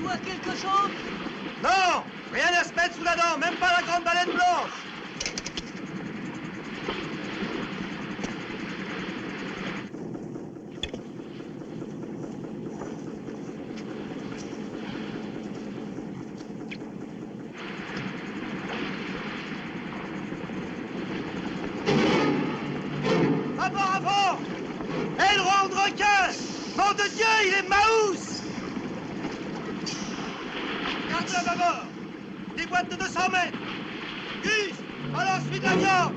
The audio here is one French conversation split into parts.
vois quelque chose? Non! Rien à se mettre sous la dent, même pas la grande baleine blanche! Avant, avant! Aileron de requin! Nom de Dieu, il est Maous! Garde-le à bâbord! Des boîtes de 200 mètres! Gus! Balance-lui de la viande!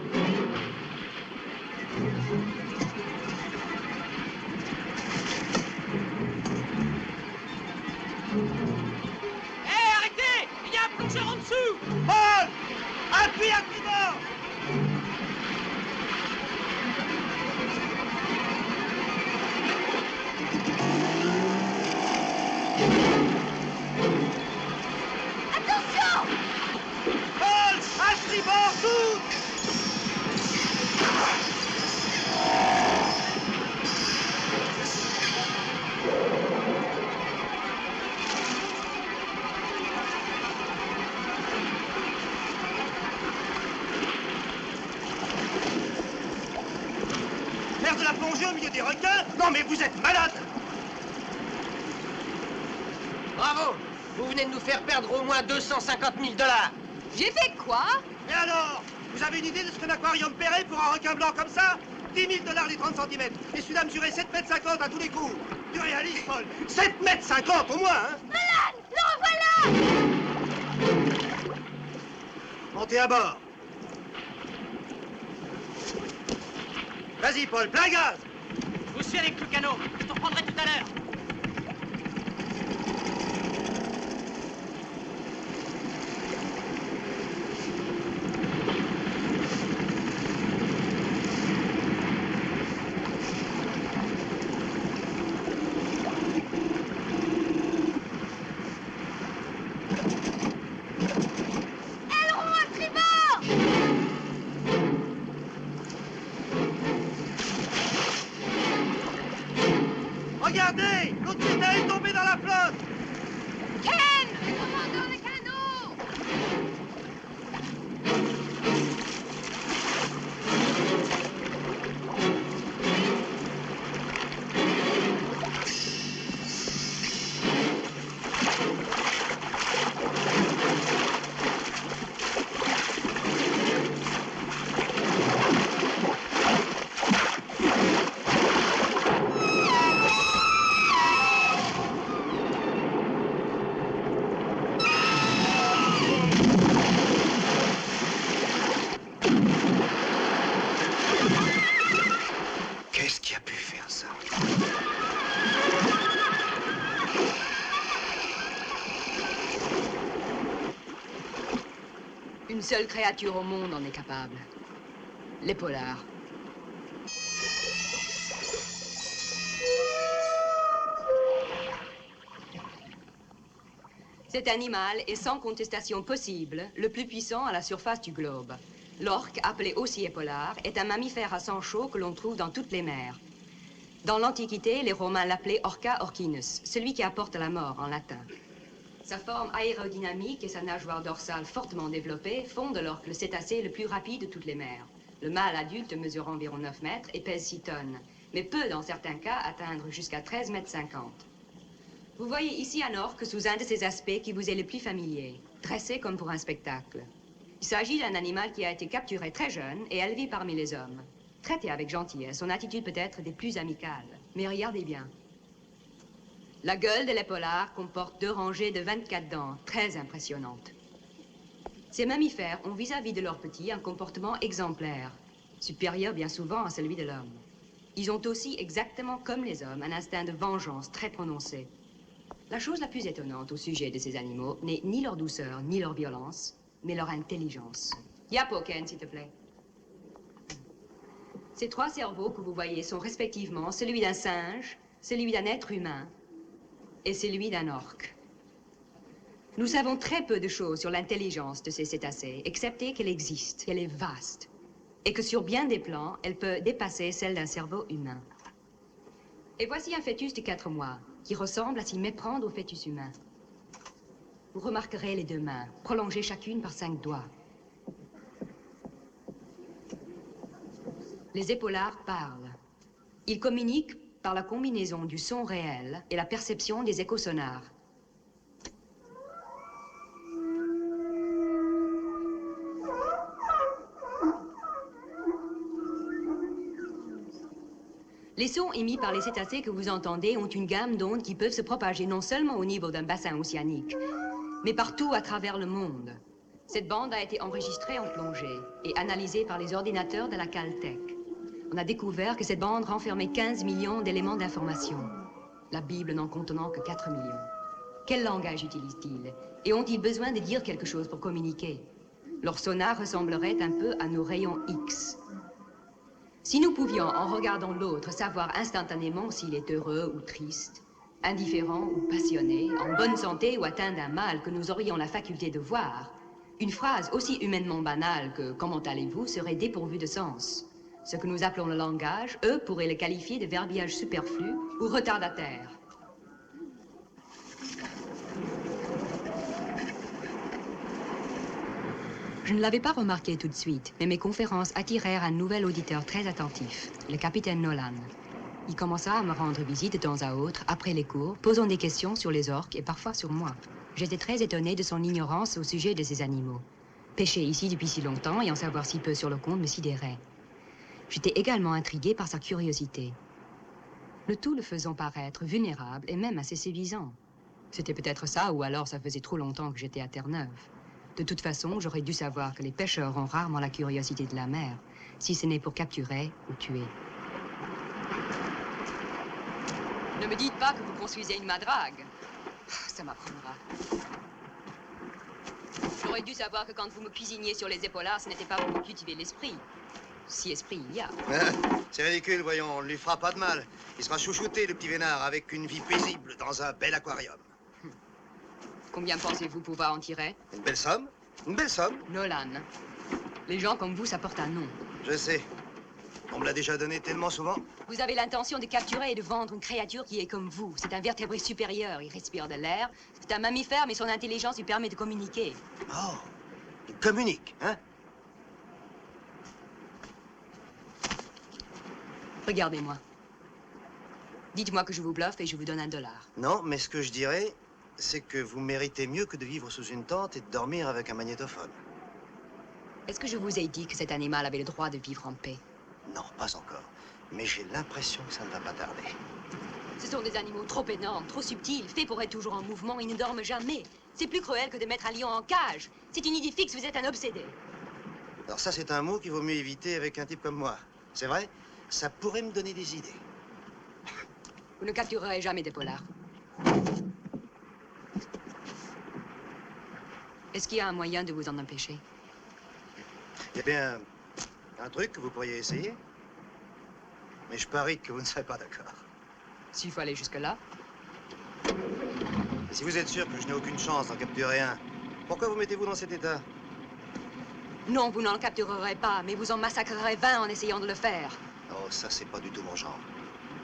Hé, arrêtez! Il y a un plongeur en dessous! Paul! Appuie à tribord! Attention! Paul! À tribord, tout! Faire de la plongée au milieu des requins? Non mais vous êtes malade! Bravo! Vous venez de nous faire perdre au moins 250 000 $. J'ai fait quoi? Et alors? Vous avez une idée de ce qu'un aquarium paierait pour un requin blanc comme ça? 10 000 $ les 30 cm. Et celui-là mesurait 7,50 m à tous les coups. Du réalisme, Paul. 7,50 m au moins, hein? Malade! Le revoilà! Montez à bord. Vas-y, Paul, plein gaz! Vous suis avec le canot. Je te reprendrai tout à l'heure. Aileron à tribord! Regardez! L'autre pétale est tombé dans la flotte! Ken! Commandant le canot! Qu'est-ce qui a pu faire ça? Une seule créature au monde en est capable. Les polars. Cet animal est sans contestation possible le plus puissant à la surface du globe. L'orque, appelé aussi épolar, est un mammifère à sang chaud que l'on trouve dans toutes les mers. Dans l'Antiquité, les Romains l'appelaient Orca orcinus, celui qui apporte la mort en latin. Sa forme aérodynamique et sa nageoire dorsale fortement développée font de l'orque le cétacé le plus rapide de toutes les mers. Le mâle adulte mesure environ 9 mètres et pèse 6 tonnes, mais peut dans certains cas atteindre jusqu'à 13,50 mètres. Vous voyez ici un orque sous un de ces aspects qui vous est le plus familier, dressé comme pour un spectacle. Il s'agit d'un animal qui a été capturé très jeune et élevé parmi les hommes. Traité avec gentillesse, son attitude peut être des plus amicales. Mais regardez bien. La gueule de l'épolar comporte 2 rangées de 24 dents, très impressionnantes. Ces mammifères ont vis-à-vis de leurs petits un comportement exemplaire, supérieur bien souvent à celui de l'homme. Ils ont aussi, exactement comme les hommes, un instinct de vengeance très prononcé. La chose la plus étonnante au sujet de ces animaux n'est ni leur douceur, ni leur violence, mais leur intelligence. Yapo, Ken, s'il te plaît. Ces 3 cerveaux que vous voyez sont respectivement celui d'un singe, celui d'un être humain et celui d'un orque. Nous savons très peu de choses sur l'intelligence de ces cétacés, excepté qu'elle existe, qu'elle est vaste, et que sur bien des plans, elle peut dépasser celle d'un cerveau humain. Et voici un fœtus de 4 mois, qui ressemble à s'y méprendre au fœtus humain. vous remarquerez les deux mains, prolongées chacune par 5 doigts. Les épaulards parlent. Ils communiquent par la combinaison du son réel et la perception des échos sonars. Les sons émis par les cétacés que vous entendez ont une gamme d'ondes qui peuvent se propager non seulement au niveau d'un bassin océanique, mais partout à travers le monde. Cette bande a été enregistrée en plongée et analysée par les ordinateurs de la Caltech. On a découvert que cette bande renfermait 15 millions d'éléments d'information, la Bible n'en contenant que 4 millions. Quel langage utilisent-ils? Et ont-ils besoin de dire quelque chose pour communiquer? Leur sonar ressemblerait un peu à nos rayons X. Si nous pouvions, en regardant l'autre, savoir instantanément s'il est heureux ou triste, indifférent ou passionné, en bonne santé ou atteint d'un mal que nous aurions la faculté de voir, une phrase aussi humainement banale que « Comment allez-vous » serait dépourvue de sens. Ce que nous appelons le langage, eux pourraient le qualifier de verbiage superflu ou retardataire. Je ne l'avais pas remarqué tout de suite, mais mes conférences attirèrent un nouvel auditeur très attentif, le capitaine Nolan. Il commença à me rendre visite de temps à autre, après les cours, posant des questions sur les orques et parfois sur moi. J'étais très étonnée de son ignorance au sujet de ces animaux. Pêcher ici depuis si longtemps et en savoir si peu sur le compte me sidérait. J'étais également intriguée par sa curiosité. Le tout le faisant paraître vulnérable et même assez séduisant. C'était peut-être ça, ou alors ça faisait trop longtemps que j'étais à Terre-Neuve. De toute façon, j'aurais dû savoir que les pêcheurs ont rarement la curiosité de la mer, si ce n'est pour capturer ou tuer. Ne me dites pas que vous construisez une madrague. Ça m'apprendra. J'aurais dû savoir que quand vous me cuisiniez sur les épaulards, ce n'était pas pour cultiver l'esprit. Si esprit il y a. C'est ridicule, voyons, on ne lui fera pas de mal. Il sera chouchouté, le petit vénard, avec une vie paisible dans un bel aquarium. Combien pensez-vous pouvoir en tirer? Une belle somme. Une belle somme. Nolan. Les gens comme vous, ça porte un nom. Je sais. On me l'a déjà donné tellement souvent. Vous avez l'intention de capturer et de vendre une créature qui est comme vous. C'est un vertébré supérieur. Il respire de l'air. C'est un mammifère, mais son intelligence lui permet de communiquer. Oh, il communique, hein? Regardez-moi. Dites-moi que je vous bluffe et je vous donne $1. Non, mais ce que je dirais, c'est que vous méritez mieux que de vivre sous une tente et de dormir avec un magnétophone. Est-ce que je vous ai dit que cet animal avait le droit de vivre en paix? Non, pas encore. Mais j'ai l'impression que ça ne va pas tarder. Ce sont des animaux trop énormes, trop subtils, faits pour être toujours en mouvement. Ils ne dorment jamais. C'est plus cruel que de mettre un lion en cage. C'est une idée fixe, vous êtes un obsédé. Alors ça, c'est un mot qu'il vaut mieux éviter avec un type comme moi. C'est vrai? Ça pourrait me donner des idées. Vous ne capturerez jamais des polars. Est-ce qu'il y a un moyen de vous en empêcher? Il y a bien un truc que vous pourriez essayer. Mais je parie que vous ne serez pas d'accord. S'il faut aller jusque-là. Et si vous êtes sûr que je n'ai aucune chance d'en capturer un, pourquoi vous mettez-vous dans cet état? Non, vous n'en capturerez pas, mais vous en massacrerez 20 en essayant de le faire. Oh, ça, c'est pas du tout mon genre.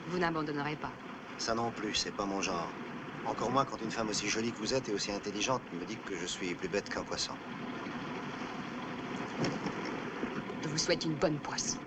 Vous n'abandonnerez pas. Ça non plus, c'est pas mon genre. Encore moins quand une femme aussi jolie que vous êtes et aussi intelligente me dit que je suis plus bête qu'un poisson. Je vous souhaite une bonne poisse.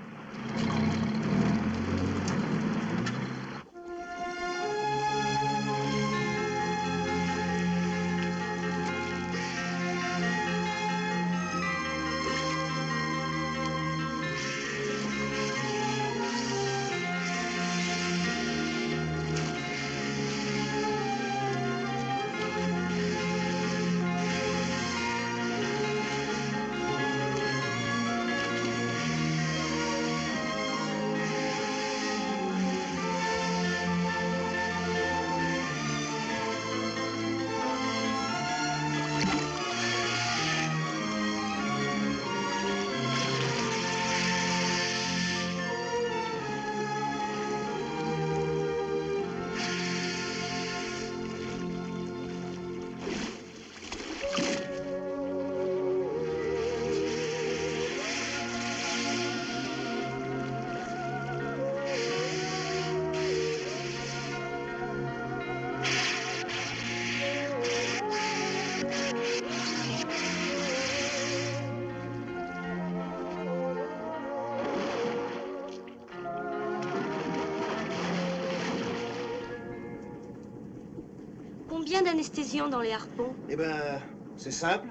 Combien d'anesthésions dans les harpons? Eh ben, c'est simple.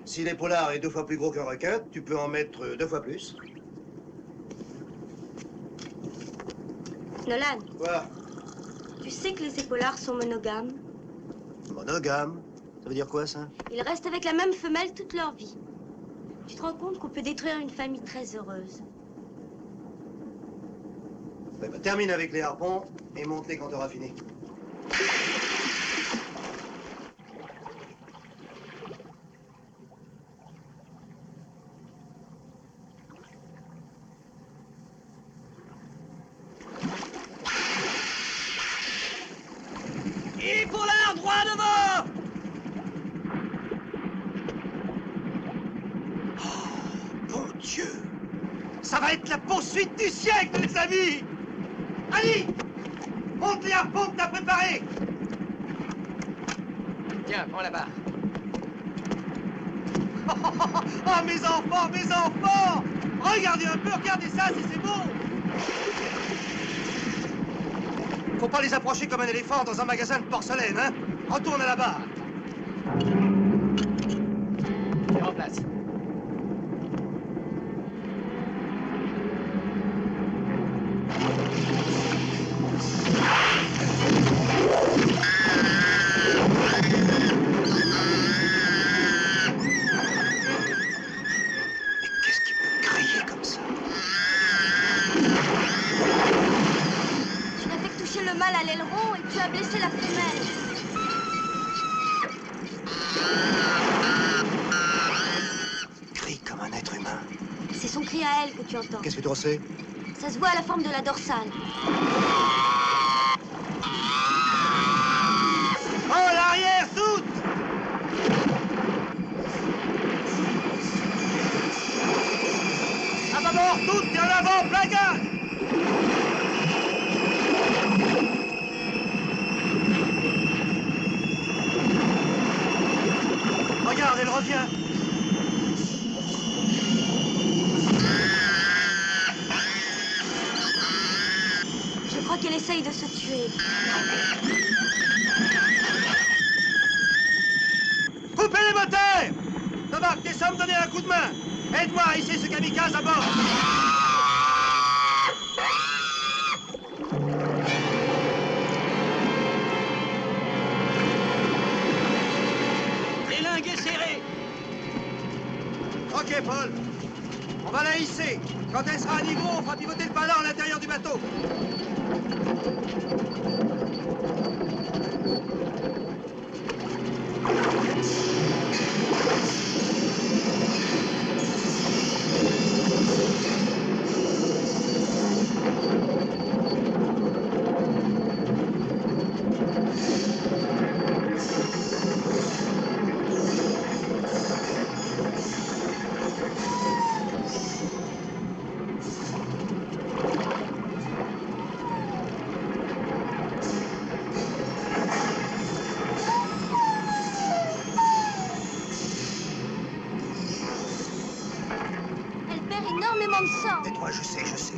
Si l'épaulard est 2 fois plus gros qu'un requin, tu peux en mettre 2 fois plus. Nolan, Quoi? tu sais que les épaulards sont monogames? Monogame. Ça veut dire quoi, ça? Ils restent avec la même femelle toute leur vie. Tu te rends compte qu'on peut détruire une famille très heureuse? Eh ben, termine avec les harpons et monte-les quand t'auras fini. Épaulard droit devant! Bon Dieu! Ça va être la poursuite du siècle, les amis! Ali! Monte les harpons que t'as préparés! Tiens, prends la barre. Oh, mes enfants, mes enfants! Regardez un peu, regardez ça, si c'est beau! Faut pas les approcher comme un éléphant dans un magasin de porcelaine, hein? Retourne à la barre. Et en place. Mais qu'est-ce qui peut crier comme ça? Tu n'as fait que toucher le mâle à l'aileron et tu as blessé la femelle. Crie comme un être humain. C'est son cri à elle que tu entends. Qu'est-ce que tu en sais? Ça se voit à la forme de la dorsale. Oh, l'arrière, toutes! À bâbord, toutes, et en avant, plein gaz! Regarde, elle revient. Je crois qu'elle essaye de se tuer. Coupez les moteurs! Novak, descends me donner un coup de main. Aide-moi à hisser ce kamikaze à bord. Trilingue est serré! Ok, Paul. On va la hisser. Quand elle sera à niveau, on fera pivoter le ballon à l'intérieur du bateau. Elle perd énormément de sang. Tais-toi, je sais, je sais.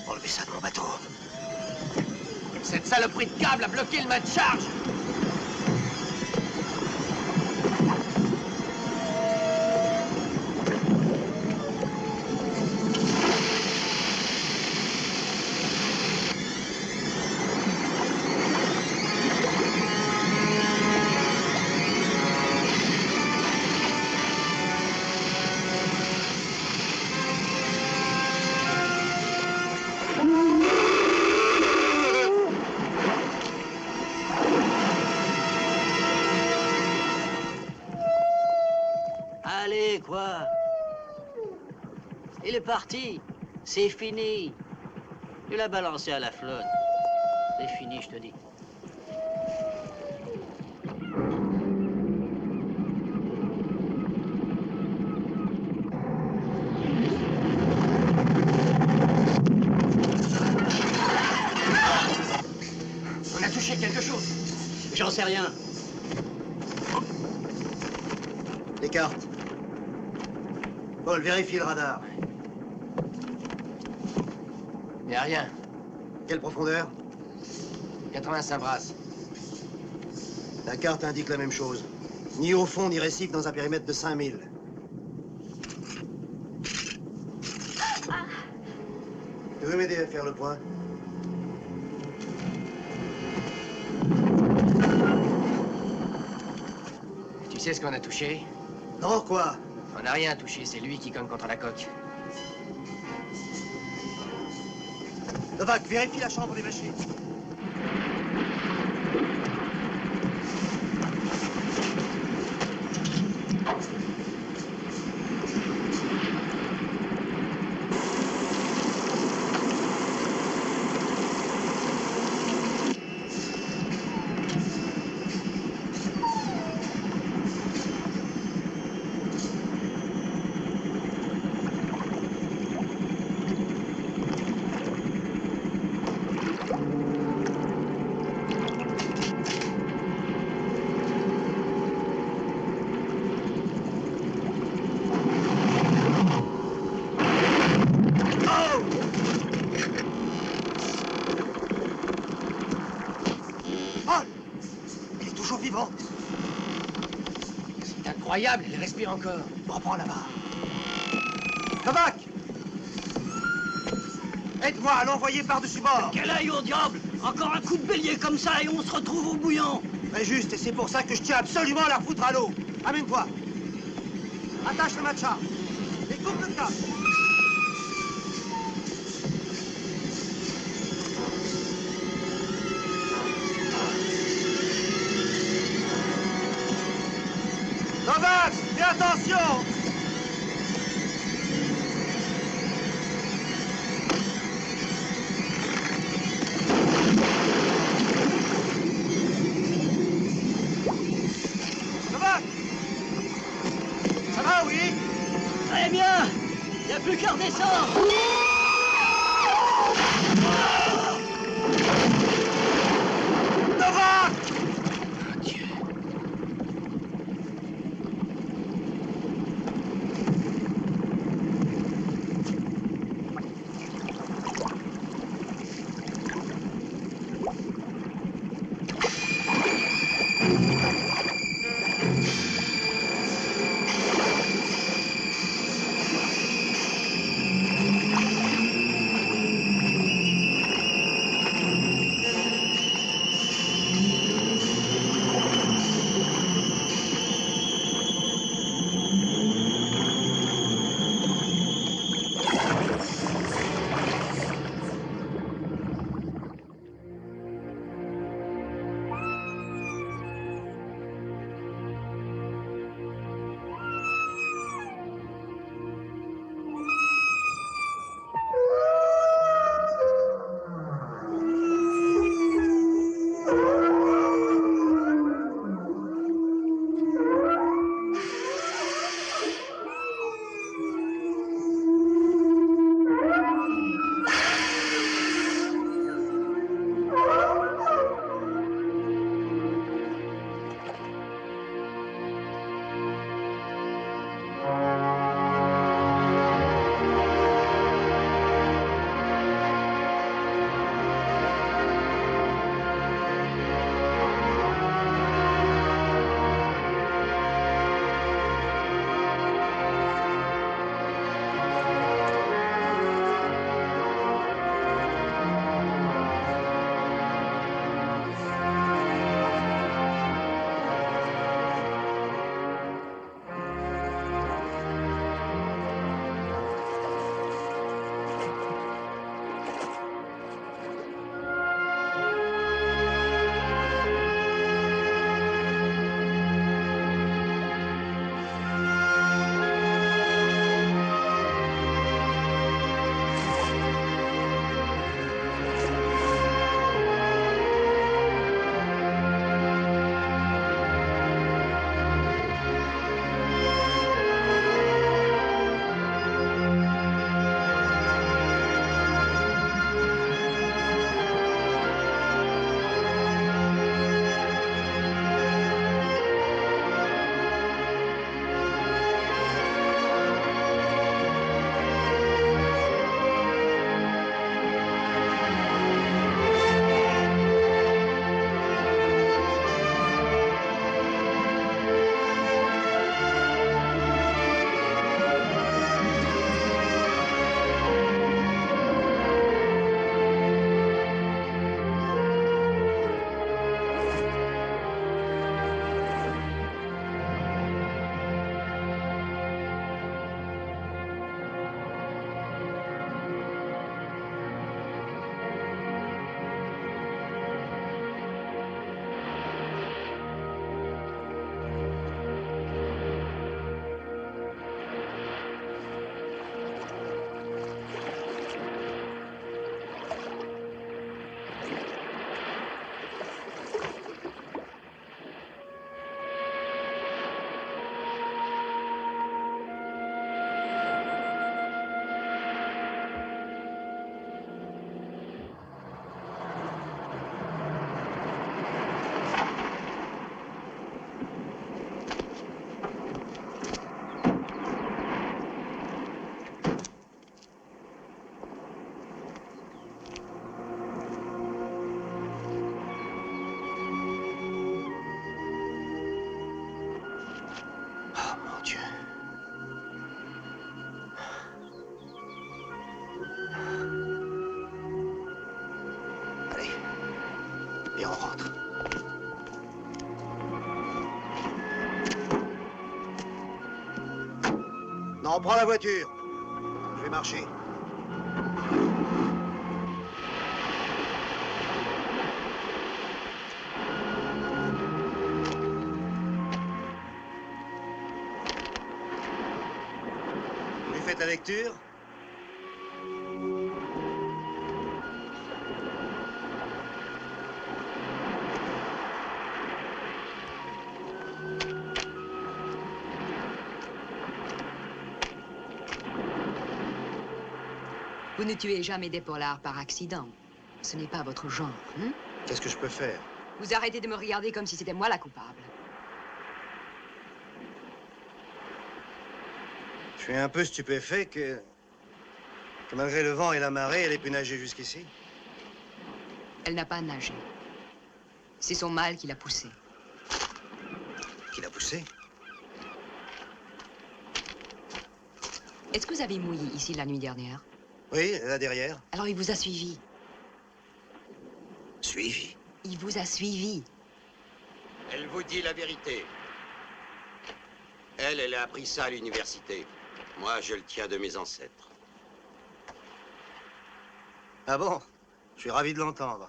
Enlevez ça de mon bateau. Cette saloperie de câble a bloqué le mât de charge. Allez, quoi? Il est parti. C'est fini. Tu l'as balancé à la flotte. C'est fini, je te dis. Les cartes. Paul, vérifie le radar. Y a rien. Quelle profondeur? 85 brasses. La carte indique la même chose. Ni au fond, ni récif dans un périmètre de 5000. Tu veux m'aider à faire le point? Tu sais ce qu'on a touché? Non, quoi? On n'a rien touché, c'est lui qui cogne contre la coque. Novak, vérifie la chambre des machines. C'est incroyable, elle respire encore. Reprends là-bas. Novak! Aide-moi à l'envoyer par-dessus bord. Quel œil au diable! Encore un coup de bélier comme ça et on se retrouve au bouillon! Très juste, et c'est pour ça que je tiens absolument à la refoutre à l'eau. Amène-toi. Attache le matcha. Et coupe le cap. Novak, fais attention! Novak! Ça va, oui? Très bien! Il n'y a plus qu'à redescendre! Novak! Dieu. Allez, on rentre. Non, prends la voiture. Je vais marcher. Vous lui faites la lecture? Vous ne tuez jamais des polars par accident. Ce n'est pas votre genre, hein? Qu'est-ce que je peux faire? Vous arrêtez de me regarder comme si c'était moi la coupable. Je suis un peu stupéfait que malgré le vent et la marée, elle ait pu nager jusqu'ici. Elle n'a pas nagé. C'est son mâle qui l'a poussée. Qui l'a poussée? Est-ce que vous avez mouillé ici la nuit dernière? Oui, là derrière. Alors il vous a suivi. Suivi. Il vous a suivi. Elle vous dit la vérité. Elle a appris ça à l'université. Moi, je le tiens de mes ancêtres. Ah bon? Je suis ravi de l'entendre.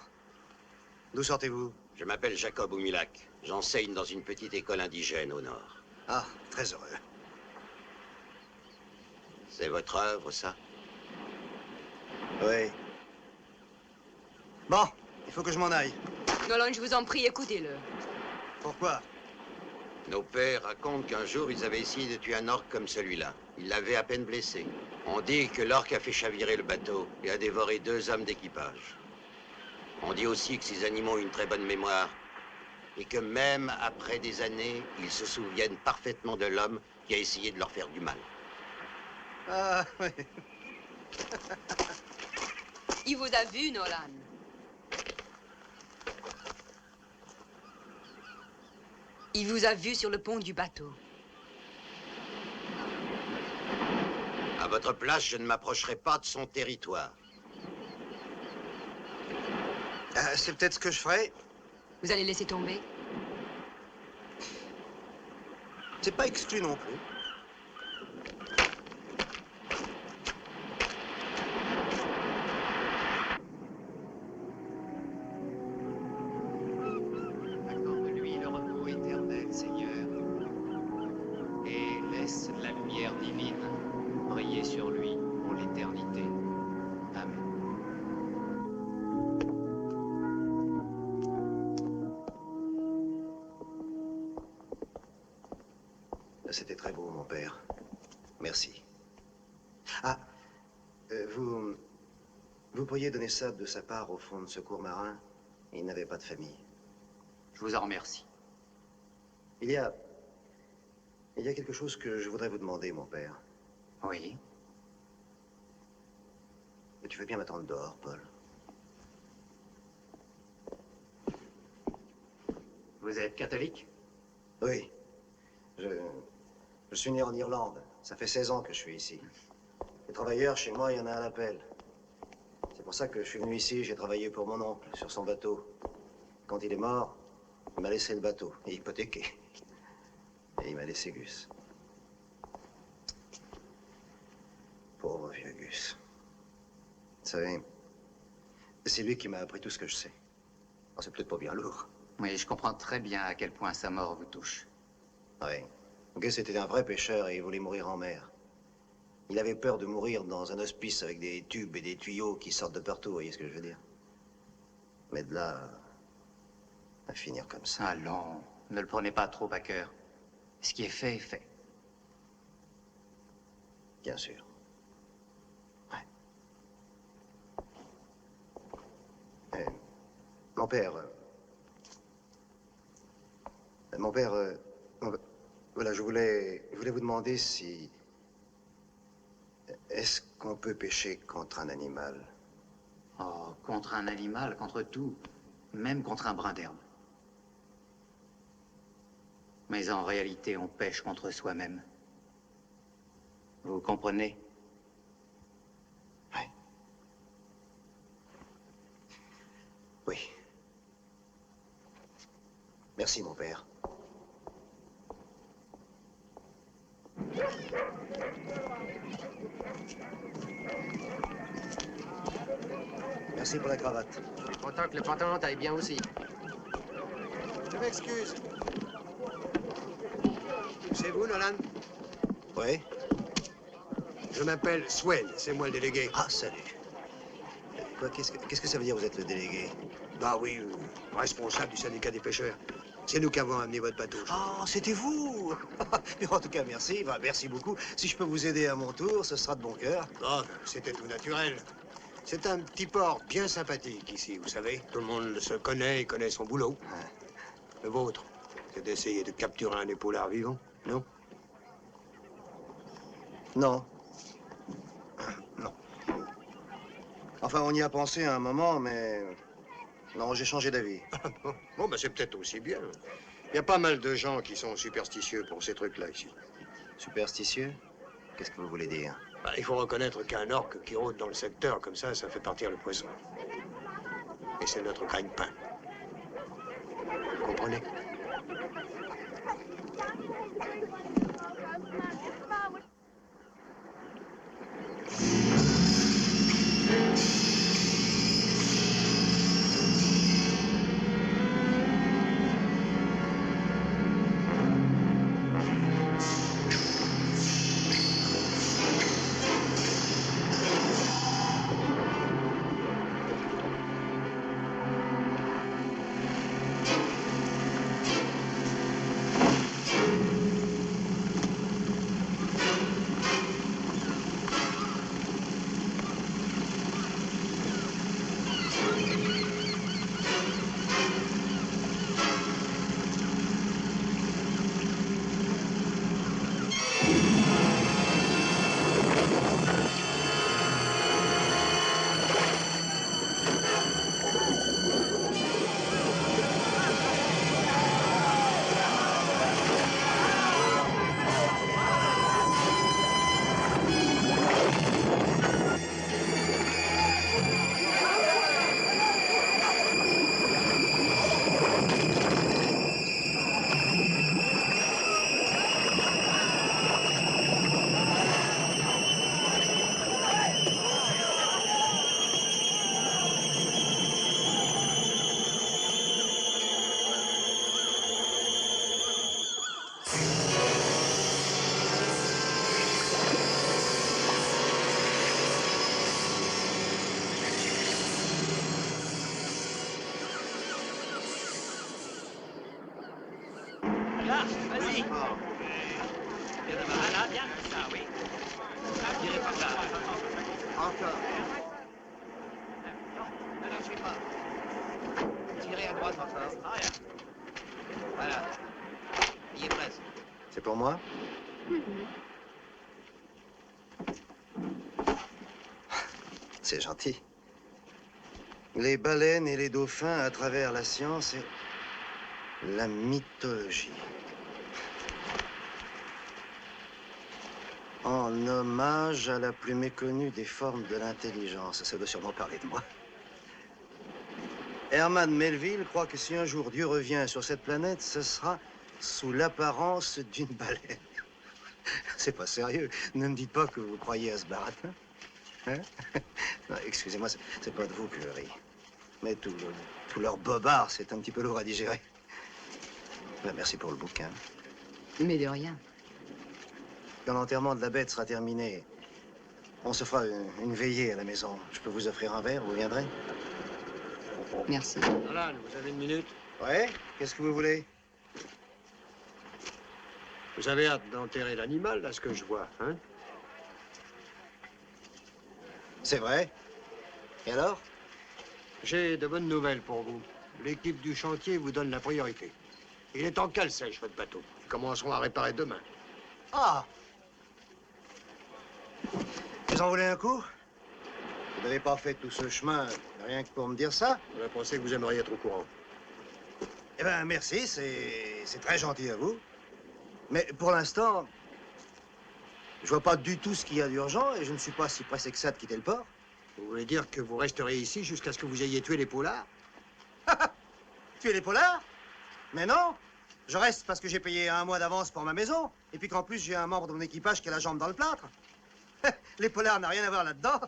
D'où sortez-vous? Je m'appelle Jacob Oumilak. J'enseigne dans une petite école indigène au nord. Ah, très heureux. C'est votre œuvre, ça? Oui. Bon, il faut que je m'en aille. Nolan, je vous en prie, écoutez-le. Pourquoi? Nos pères racontent qu'un jour, ils avaient essayé de tuer un orque comme celui-là. Ils l'avaient à peine blessé. On dit que l'orque a fait chavirer le bateau et a dévoré 2 hommes d'équipage. On dit aussi que ces animaux ont une très bonne mémoire et que même après des années, ils se souviennent parfaitement de l'homme qui a essayé de leur faire du mal. Ah, oui. Il vous a vu, Nolan. Il vous a vu sur le pont du bateau. À votre place, je ne m'approcherai pas de son territoire. C'est peut-être ce que je ferai. Vous allez laisser tomber? C'est pas exclu non plus. Accorde-lui le repos éternel, Seigneur, et laisse la lumière divine briller sur lui pour l'éternité. Amen. C'était très beau, mon père. Merci. Ah, vous pourriez donner ça de sa part au Fonds de secours marin? Il n'avait pas de famille. Je vous en remercie. Il y a quelque chose que je voudrais vous demander, mon père. Oui. Tu veux bien m'attendre dehors, Paul? Vous êtes catholique? Oui. Je suis né en Irlande. Ça fait 16 ans que je suis ici. Les travailleurs, chez moi, il y en a à l'appel. C'est pour ça que je suis venu ici. J'ai travaillé pour mon oncle, sur son bateau. Quand il est mort, il m'a laissé le bateau, et hypothéqué. Et il m'a laissé Gus. Pauvre vieux Gus. Vous savez, c'est lui qui m'a appris tout ce que je sais. Oh, c'est peut-être pas bien lourd. Oui, je comprends très bien à quel point sa mort vous touche. Oui. Gus était un vrai pêcheur et il voulait mourir en mer. Il avait peur de mourir dans un hospice avec des tubes et des tuyaux qui sortent de partout, vous voyez ce que je veux dire? Mais de là à finir comme ça. Allons, ne le prenez pas trop à cœur. Ce qui est fait est fait. Bien sûr. Ouais. Mon père... voilà, je voulais vous demander si... Est-ce qu'on peut pêcher contre un animal? Oh, contre un animal, contre tout, même contre un brin d'herbe. Mais en réalité, on pêche contre soi-même. Vous comprenez? Oui. Merci, mon père. Merci pour la cravate. Je suis content que le pantalon t'aille bien aussi. Je m'excuse. C'est vous, Nolan? Oui? Je m'appelle Swain, c'est moi le délégué. Ah, salut. Quoi, qu'est-ce que ça veut dire, vous êtes le délégué? Bah oui, responsable du syndicat des pêcheurs. C'est nous qui avons amené votre bateau. Ah, c'était vous. Mais en tout cas, merci. Enfin, merci beaucoup. Si je peux vous aider à mon tour, ce sera de bon cœur. Oh, c'était tout naturel. C'est un petit port bien sympathique ici, vous savez. Tout le monde se connaît et connaît son boulot. Le vôtre, c'est d'essayer de capturer un épaulard vivant, non? Non. Non. Enfin, on y a pensé à un moment, mais... Non, j'ai changé d'avis. Bon, ben c'est peut-être aussi bien. Il y a pas mal de gens qui sont superstitieux pour ces trucs-là ici. Superstitieux? Qu'est-ce que vous voulez dire? Ben, il faut reconnaître qu'un orque qui rôde dans le secteur comme ça fait partir le poison. Et c'est notre gagne-pain. Vous comprenez? Là, vas-y. Viens là, viens. Ça, oui. Tirez par là. Encore. Ne lâchez pas. Tirez à droite encore. Arrière. Voilà. Il est presque. C'est pour moi? C'est gentil. Les baleines et les dauphins à travers la science et la mythologie. En hommage à la plus méconnue des formes de l'intelligence. Ça doit sûrement parler de moi. Herman Melville croit que si un jour Dieu revient sur cette planète, ce sera sous l'apparence d'une baleine. C'est pas sérieux. Ne me dites pas que vous croyez à ce baratin. Hein? Non, excusez-moi, c'est pas de vous que je ris. Mais tout leur bobard, c'est un petit peu lourd à digérer. Ben, merci pour le bouquin. Mais de rien. Quand l'enterrement de la bête sera terminé, on se fera une veillée à la maison. Je peux vous offrir un verre, vous viendrez? Merci. Nolan, vous avez une minute? Ouais? Qu'est-ce que vous voulez? Vous avez hâte d'enterrer l'animal, là, ce que je vois, hein? C'est vrai? Et alors? J'ai de bonnes nouvelles pour vous. L'équipe du chantier vous donne la priorité. Il est en cale sèche, votre bateau. Ils commenceront à réparer demain. Ah! Vous en voulez un coup? Vous n'avez pas fait tout ce chemin rien que pour me dire ça? On a pensé que vous aimeriez être au courant. Eh bien, merci, c'est très gentil à vous. Mais pour l'instant, je vois pas du tout ce qu'il y a d'urgent et je ne suis pas si pressé que ça de quitter le port. Vous voulez dire que vous resterez ici jusqu'à ce que vous ayez tué les pollards? Tuer les pollards? Mais non, je reste parce que j'ai payé 1 mois d'avance pour ma maison, et puis qu'en plus j'ai un membre de mon équipage qui a la jambe dans le plâtre. Les polars n'ont rien à voir là-dedans.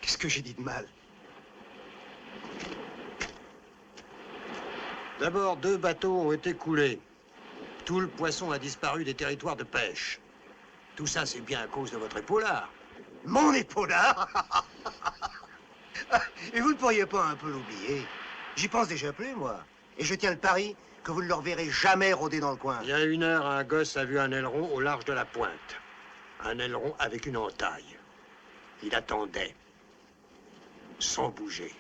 Qu'est-ce que j'ai dit de mal? D'abord, 2 bateaux ont été coulés. Tout le poisson a disparu des territoires de pêche. Tout ça, c'est bien à cause de votre épaulard. Mon épaulard? Et vous ne pourriez pas un peu l'oublier? J'y pense déjà plus, moi. Et je tiens le pari que vous ne le reverrez jamais rôder dans le coin. Il y a 1 heure, un gosse a vu un aileron au large de la pointe. Un aileron avec une entaille. Il attendait, sans bouger.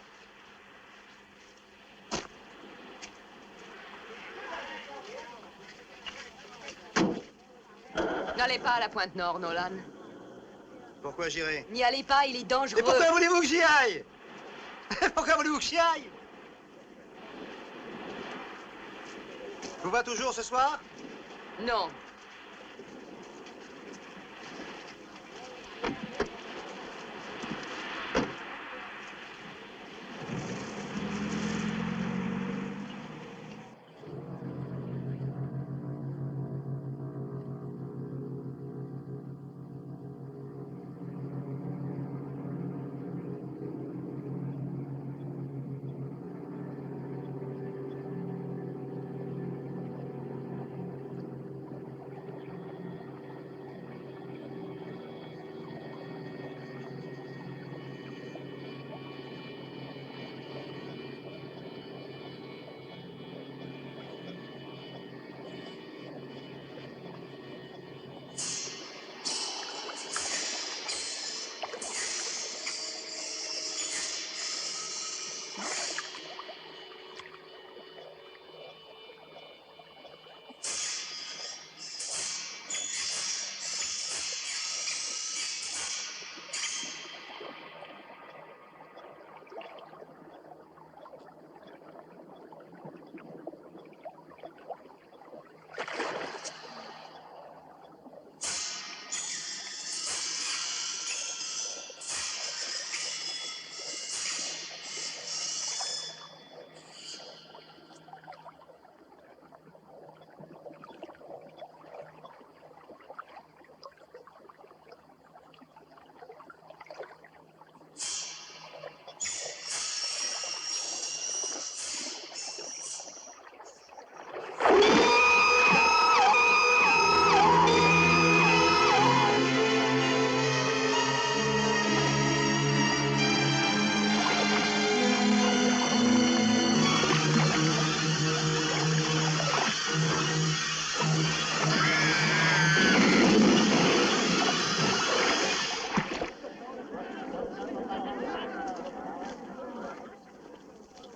N'allez pas à la pointe nord, Nolan. Pourquoi j'irai? N'y allez pas, il est dangereux. Et pourquoi voulez-vous que j'y aille? Pourquoi voulez-vous que j'y aille? Vous va toujours ce soir? Non.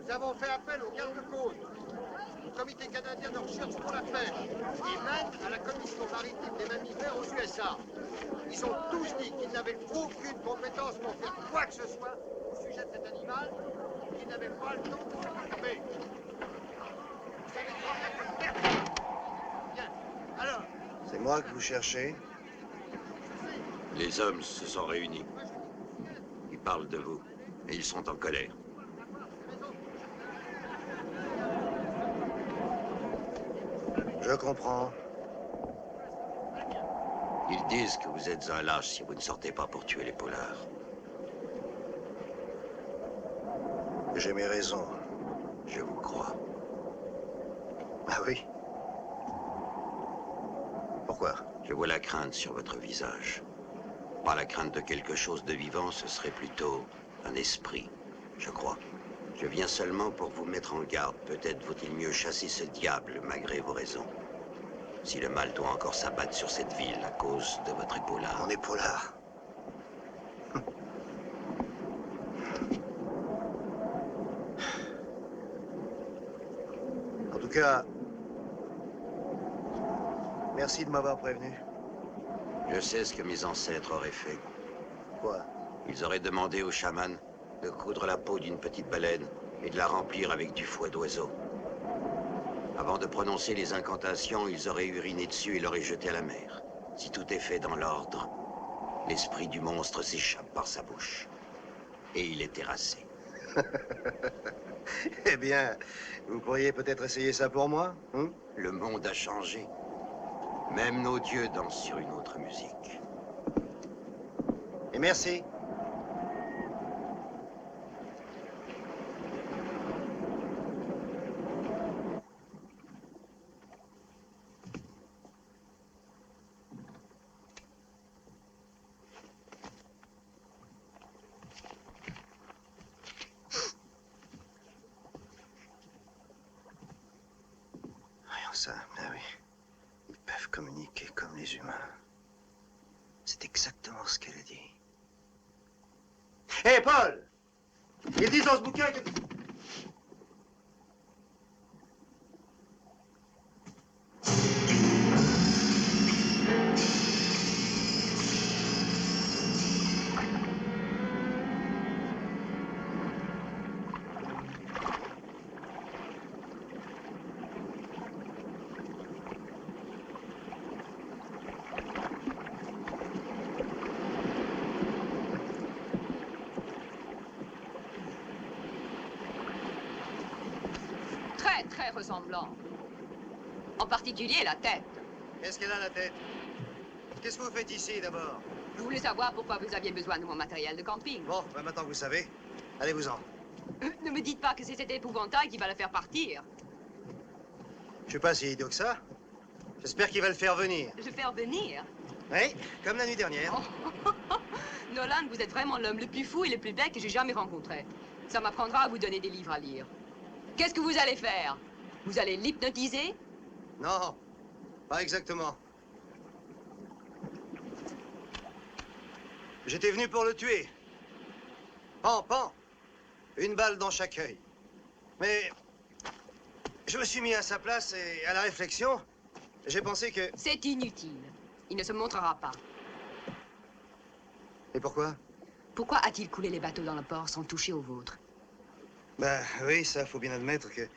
Nous avons fait appel aux gardes-côtes, au Comité canadien de recherche pour la pêche et même à la Commission maritime des mammifères aux USA. Ils ont tous dit qu'ils n'avaient aucune compétence pour faire quoi que ce soit au sujet de cet animal, qu'ils n'avaient pas le temps de s'en occuper. Vous savez quoi faire que personne. Bien, alors. C'est moi que vous cherchez? Les hommes se sont réunis. Ils parlent de vous et ils sont en colère. Je comprends. Ils disent que vous êtes un lâche si vous ne sortez pas pour tuer les polars. J'ai mes raisons. Je vous crois. Ah oui? Pourquoi? Je vois la crainte sur votre visage. Pas la crainte de quelque chose de vivant, ce serait plutôt un esprit, je crois. Je viens seulement pour vous mettre en garde. Peut-être vaut-il mieux chasser ce diable, malgré vos raisons. Si le mal doit encore s'abattre sur cette ville à cause de votre épaulard. Mon épaulard. En tout cas, merci de m'avoir prévenu. Je sais ce que mes ancêtres auraient fait. Quoi? Ils auraient demandé au chaman de coudre la peau d'une petite baleine et de la remplir avec du foie d'oiseau. Avant de prononcer les incantations, ils auraient uriné dessus et l'auraient jeté à la mer. Si tout est fait dans l'ordre, L'esprit du monstre s'échappe par sa bouche. Et il est terrassé. Eh bien, vous pourriez peut-être essayer ça pour moi, hein? Le monde a changé. Même nos dieux dansent sur une autre musique. Et merci. Rien ça, ah oui. Ils peuvent communiquer comme les humains. C'est exactement ce qu'elle a dit. Hé, Paul! Ils disent dans ce bouquin que... Très ressemblant. En particulier la tête. Qu'est-ce qu'elle a la tête? Qu'est-ce que vous faites ici, d'abord? Je voulais savoir pourquoi vous aviez besoin de mon matériel de camping. Bon, ben maintenant que vous savez, allez-vous-en. Ne me dites pas que c'est cet épouvantail qui va le faire partir. Je suis pas si idiot que ça. J'espère qu'il va le faire venir. Le faire venir? Oui, comme la nuit dernière. Oh. Nolan, vous êtes vraiment l'homme le plus fou et le plus bête que j'ai jamais rencontré. Ça m'apprendra à vous donner des livres à lire. Qu'est-ce que vous allez faire? Vous allez l'hypnotiser? Non, pas exactement. J'étais venu pour le tuer. Pan, pan. Une balle dans chaque œil. Mais je me suis mis à sa place et à la réflexion, j'ai pensé que... C'est inutile. Il ne se montrera pas. Et pourquoi? Pourquoi a-t-il coulé les bateaux dans le port sans toucher au vôtre? Ben oui, ça, faut bien admettre que...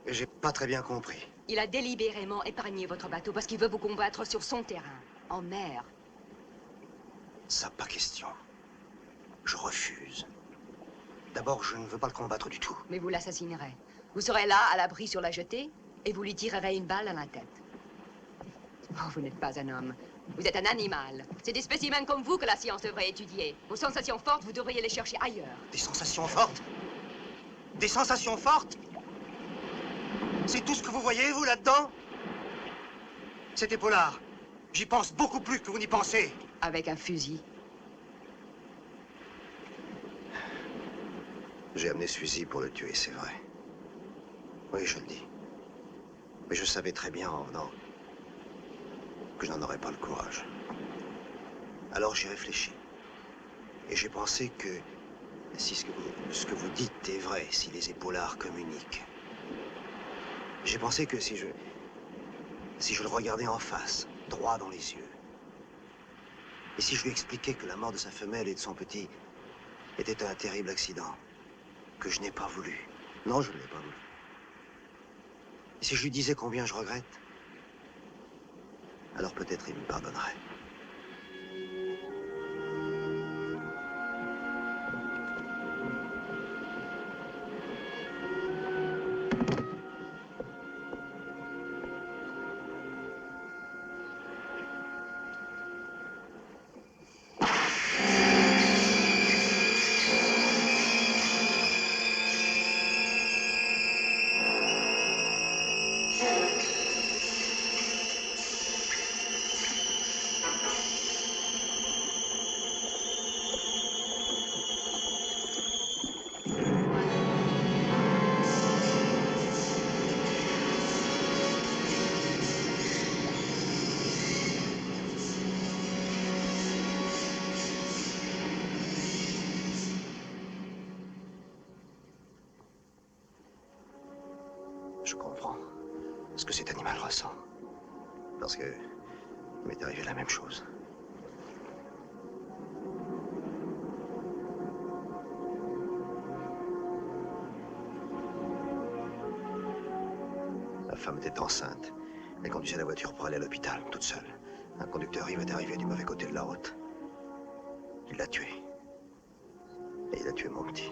j'ai pas très bien compris. Il a délibérément épargné votre bateau parce qu'il veut vous combattre sur son terrain, en mer. Ça, pas question. Je refuse. D'abord, je ne veux pas le combattre du tout. Mais vous l'assassinerez. Vous serez là, à l'abri sur la jetée, et vous lui tirerez une balle dans la tête. Oh, vous n'êtes pas un homme. Vous êtes un animal. C'est des spécimens comme vous que la science devrait étudier. Vos sensations fortes, vous devriez les chercher ailleurs. Des sensations fortes? Des sensations fortes? C'est tout ce que vous voyez, vous, là-dedans? C'était Pollard. J'y pense beaucoup plus que vous n'y pensez. Avec un fusil. J'ai amené ce fusil pour le tuer, c'est vrai. Oui, je le dis. Mais je savais très bien en venant que je n'en aurais pas le courage. Alors j'ai réfléchi. Et j'ai pensé que si ce que vous dites est vrai, si les épaulards communiquent, j'ai pensé que si je le regardais en face, droit dans les yeux, et si je lui expliquais que la mort de sa femelle et de son petit était un terrible accident, que je n'ai pas voulu. Non, je ne l'ai pas voulu. Et si je lui disais combien je regrette, alors peut-être il me pardonnerait. Je comprends ce que cet animal ressent. Parce que il m'est arrivé la même chose. La femme était enceinte. Elle conduisait la voiture pour aller à l'hôpital, toute seule. Un conducteur est arrivé du mauvais côté de la route. Il l'a tué. Et il a tué mon petit.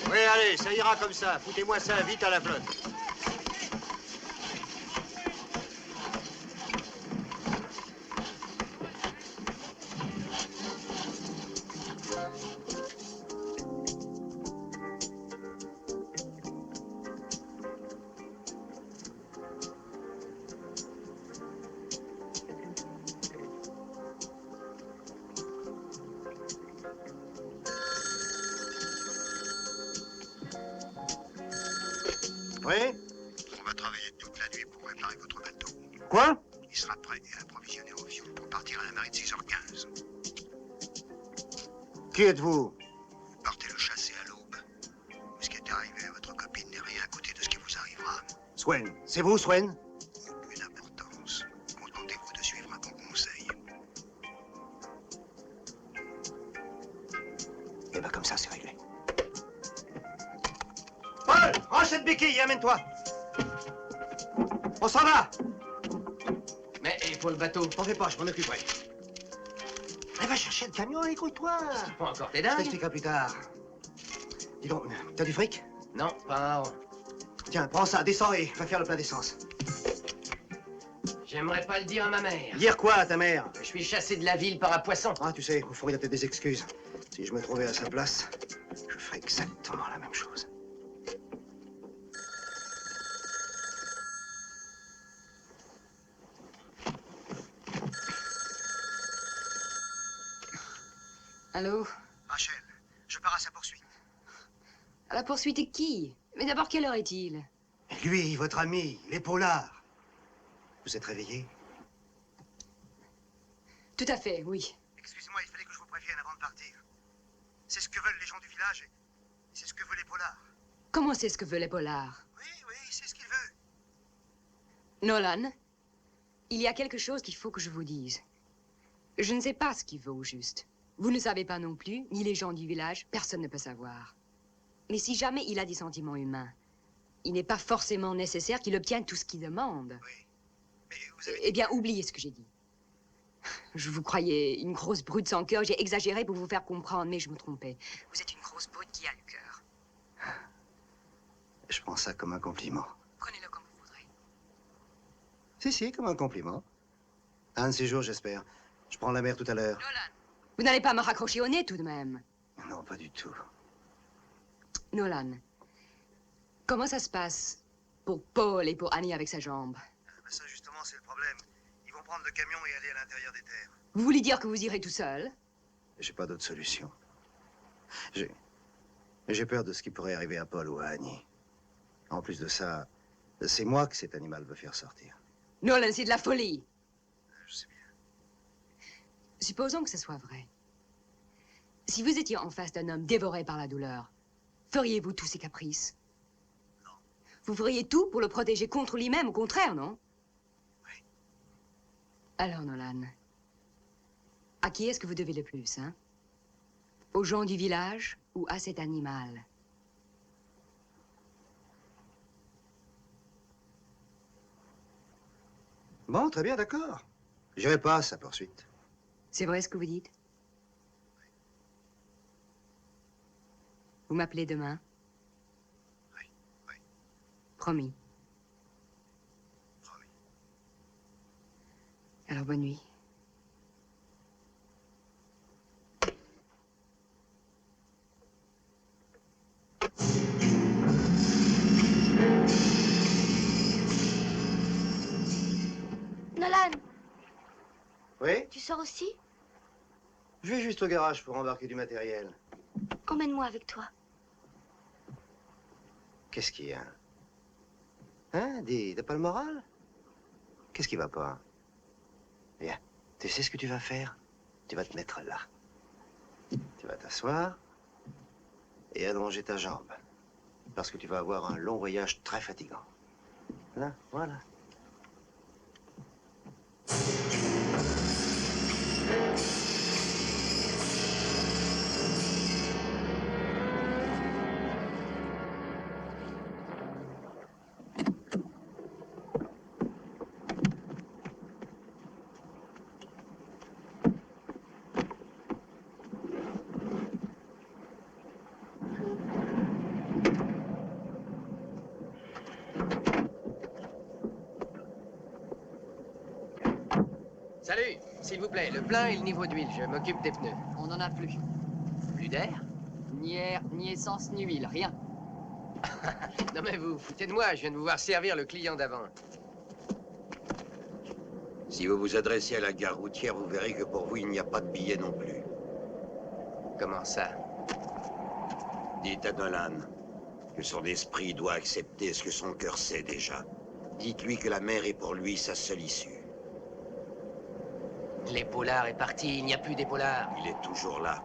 Oui, allez, ça ira comme ça. Foutez-moi ça vite à la flotte. Oui? On va travailler toute la nuit pour réparer votre bateau. Quoi? Il sera prêt et approvisionné en fuel pour partir à la marée de 6h15. Qui êtes-vous? Vous partez le chasser à l'aube. Ce qui est arrivé à votre copine n'est rien à côté de ce qui vous arrivera. Swen. C'est vous, Swen? Aucune importance. Contentez-vous de suivre un bon conseil. Eh ben, comme ça, c'est réglé. Paul, range cette béquille et amène-toi. On s'en va. Mais et pour le bateau? T'en fais pas, je m'en occuperai. Elle va chercher le camion, écoute-toi. Pas encore t'es Je dingue? t'expliquerai plus tard. Dis donc, t'as du fric? Non, pas un rond. Tiens, prends ça, descends et va faire le plein d'essence. J'aimerais pas le dire à ma mère. Dire quoi à ta mère? Je suis chassé de la ville par un poisson. Ah, tu sais, au fond, il a peut-être des excuses. Si je me trouvais à sa place, je ferais exactement la même chose. Allô? Rachel, je pars à sa poursuite. À la poursuite de qui? Mais d'abord, quelle heure est-il? Et lui, votre ami, les polars. Vous êtes réveillé? Tout à fait, oui. Excusez-moi, il fallait que je vous prévienne avant de partir. C'est ce que veulent les gens du village et c'est ce que veulent les polars. Comment c'est ce que veulent les polars? Oui, oui, c'est ce qu'ils veulent. Nolan, il y a quelque chose qu'il faut que je vous dise. Je ne sais pas ce qu'il veut au juste. Vous ne savez pas non plus, ni les gens du village, personne ne peut savoir. Mais si jamais il a des sentiments humains, il n'est pas forcément nécessaire qu'il obtienne tout ce qu'il demande. Oui. Mais vous avez... Eh bien, oubliez ce que j'ai dit. Je vous croyais une grosse brute sans cœur. J'ai exagéré pour vous faire comprendre, mais je me trompais. Vous êtes une grosse brute qui a le cœur. Je prends ça comme un compliment. Prenez-le comme vous voudrez. Si, comme un compliment. Un de ces jours, j'espère. Je prends la mer tout à l'heure. Nolan, vous n'allez pas me raccrocher au nez tout de même. Non, pas du tout. Nolan, comment ça se passe pour Paul et pour Annie avec sa jambe? Ça, justement, c'est le problème. Ils vont prendre le camion et aller à l'intérieur des terres. Vous voulez dire que vous irez tout seul? J'ai pas d'autre solution. J'ai peur de ce qui pourrait arriver à Paul ou à Annie. En plus de ça, c'est moi que cet animal veut faire sortir. Nolan, c'est de la folie. Je sais bien. Supposons que ce soit vrai. Si vous étiez en face d'un homme dévoré par la douleur, feriez-vous tous ses caprices? Non. Vous feriez tout pour le protéger contre lui-même, au contraire, non? Oui. Alors, Nolan, à qui est-ce que vous devez le plus, hein? Aux gens du village ou à cet animal? Bon, très bien, d'accord. J'irai pas à sa poursuite. C'est vrai ce que vous dites? Vous m'appelez demain? Oui. Promis. Promis. Alors, bonne nuit. Nolan, Oui? tu sors aussi? Je vais juste au garage pour embarquer du matériel. Emmène-moi avec toi. Qu'est-ce qu'il y a? Hein? T'as pas le moral? Qu'est-ce qui va pas? Viens, tu sais ce que tu vas faire? Tu vas te mettre là. Tu vas t'asseoir et allonger ta jambe. Parce que tu vas avoir un long voyage très fatigant. Là, voilà. Salut, s'il vous plaît, le plein et le niveau d'huile, je m'occupe des pneus. On n'en a plus. Plus d'air? Ni air, ni essence, ni huile, rien. Non mais vous foutez de moi, je viens de vous voir servir le client d'avant. Si vous vous adressez à la gare routière, vous verrez que pour vous, il n'y a pas de billet non plus. Comment ça? Dites à Nolan que son esprit doit accepter ce que son cœur sait déjà. Dites-lui que la mer est pour lui sa seule issue. L'épaulard est parti, il n'y a plus d'épaulard. Il est toujours là.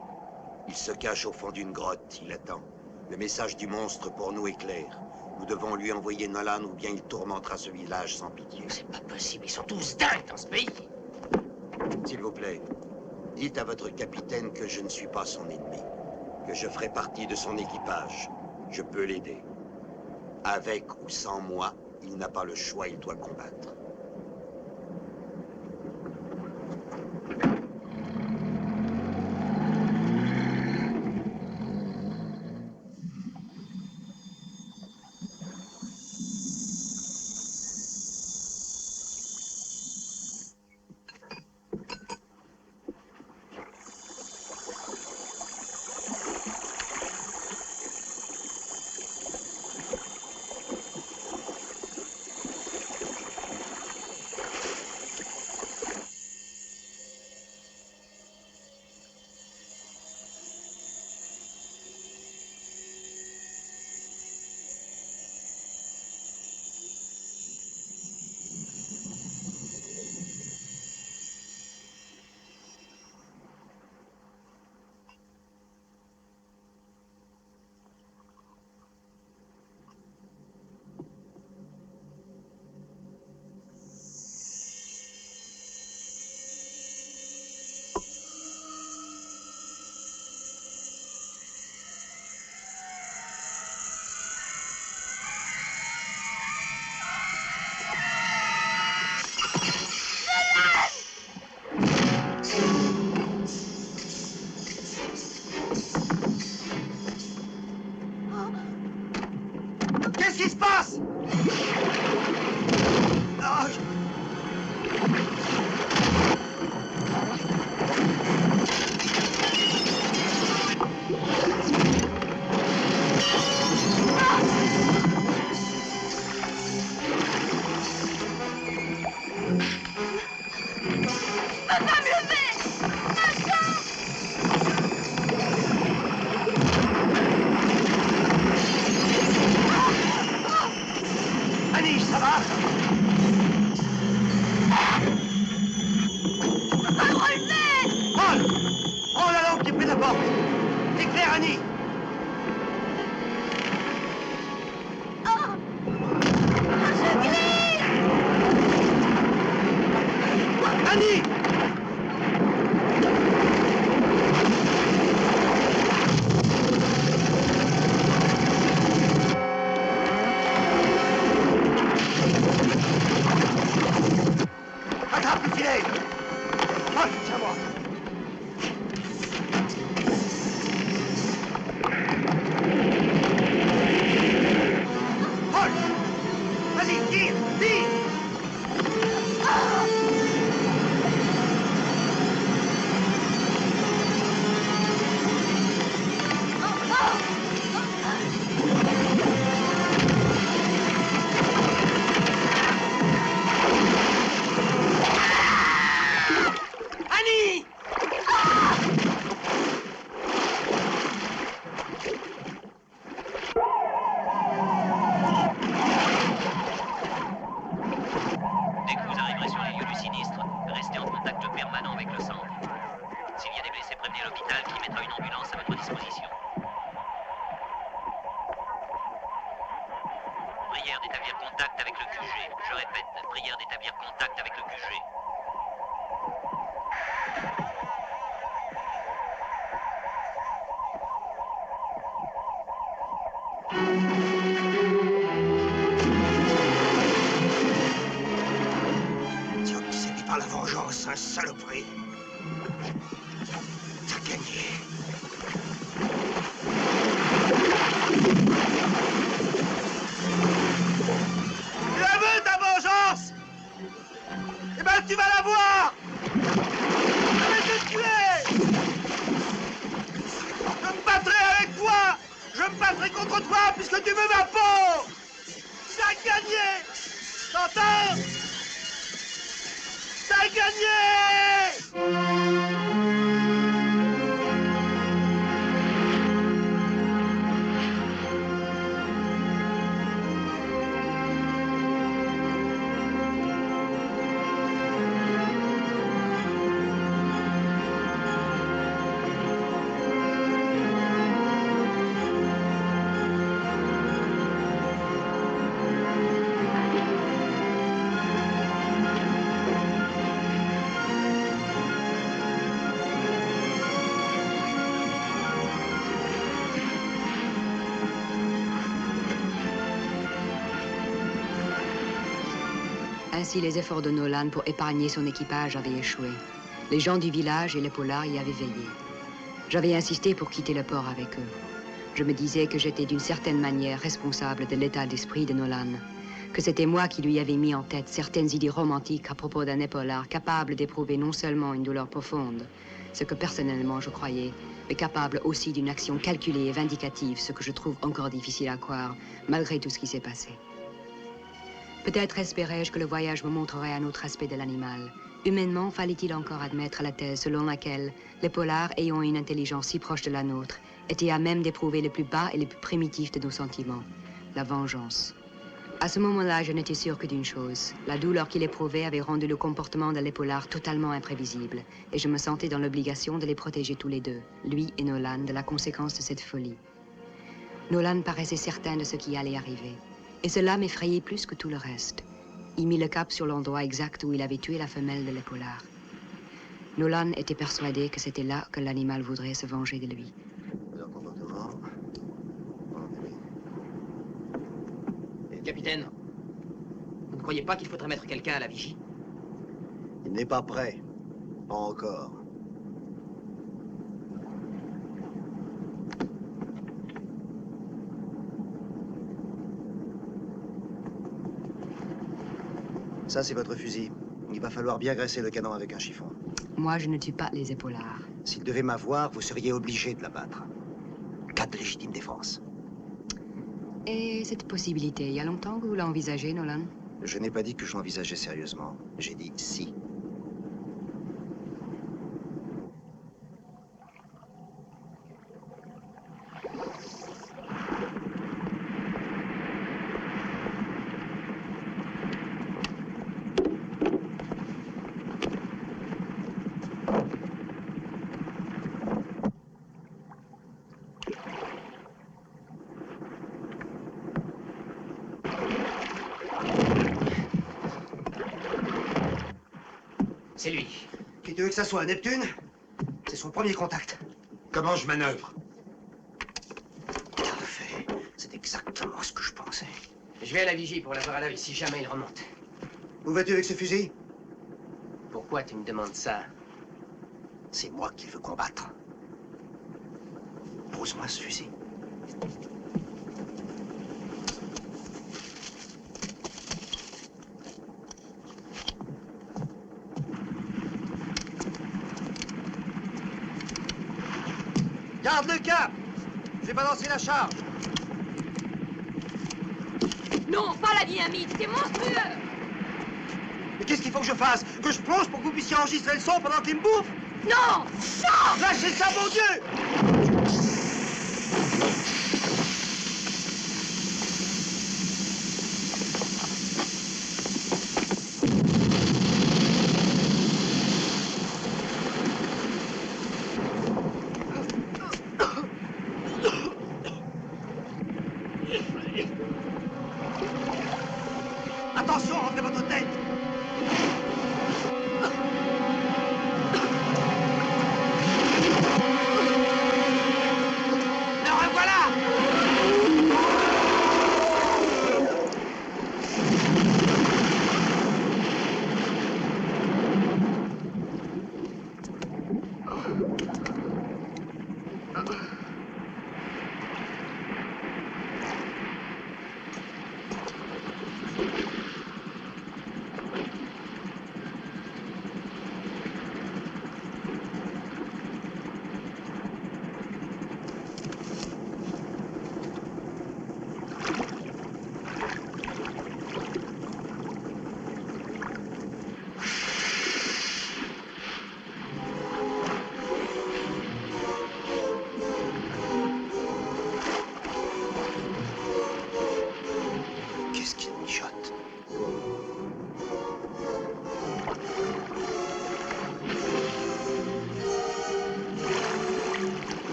Il se cache au fond d'une grotte, il attend. Le message du monstre pour nous est clair. Nous devons lui envoyer Nolan ou bien il tourmentera ce village sans pitié. C'est pas possible, ils sont tous dingues dans ce pays. S'il vous plaît, dites à votre capitaine que je ne suis pas son ennemi. Que je ferai partie de son équipage. Je peux l'aider. Avec ou sans moi, il n'a pas le choix, il doit combattre. sale saloperie. T'as gagné. Tu la veux, ta vengeance? Eh ben, tu vas la voir! Je vais te tuer! Je me battrai avec toi! Je me battrai contre toi puisque tu veux ma peau! T'as gagné! T'entends? T'as gagné! Ainsi, les efforts de Nolan pour épargner son équipage avaient échoué. Les gens du village et les polars y avaient veillé. J'avais insisté pour quitter le port avec eux. Je me disais que j'étais d'une certaine manière responsable de l'état d'esprit de Nolan, que c'était moi qui lui avais mis en tête certaines idées romantiques à propos d'un épolar capable d'éprouver non seulement une douleur profonde, ce que personnellement je croyais, mais capable aussi d'une action calculée et vindicative, ce que je trouve encore difficile à croire, malgré tout ce qui s'est passé. Peut-être espérais-je que le voyage me montrerait un autre aspect de l'animal. Humainement, fallait-il encore admettre la thèse selon laquelle les polars, ayant une intelligence si proche de la nôtre, étaient à même d'éprouver les plus bas et les plus primitifs de nos sentiments, la vengeance. À ce moment-là, je n'étais sûre que d'une chose. La douleur qu'il éprouvait avait rendu le comportement de l'épolard totalement imprévisible, et je me sentais dans l'obligation de les protéger tous les deux, lui et Nolan, de la conséquence de cette folie. Nolan paraissait certain de ce qui allait arriver. Et cela m'effrayait plus que tout le reste. Il mit le cap sur l'endroit exact où il avait tué la femelle de l'épolar. Nolan était persuadé que c'était là que l'animal voudrait se venger de lui. Capitaine, vous ne croyez pas qu'il faudrait mettre quelqu'un à la vigie? Il n'est pas prêt. Pas encore. Ça, c'est votre fusil. Il va falloir bien graisser le canon avec un chiffon. Moi, je ne tue pas les épaulards. S'il devait m'avoir, vous seriez obligé de l'abattre. Cas de légitime défense. Et cette possibilité, il y a longtemps que vous l'envisagez, Nolan? Je n'ai pas dit que je l'envisageais sérieusement. J'ai dit si. C'est lui. Qui tu veux que ça soit, Neptune? C'est son premier contact. Comment je manœuvre? Parfait. C'est exactement ce que je pensais. Je vais à la vigie pour l'avoir à l'œil si jamais il remonte. Où vas-tu avec ce fusil? Pourquoi tu me demandes ça? C'est moi qu'il veut combattre. Pose-moi ce fusil. Garde le cap! Je vais balancer la charge. Non, pas la dynamite, c'est monstrueux! Mais qu'est-ce qu'il faut que je fasse? Que je plonge pour que vous puissiez enregistrer le son pendant qu'il me bouffe? Non! Non! Lâchez ça, mon Dieu! Attention, rentrez votre tête! Le revoilà!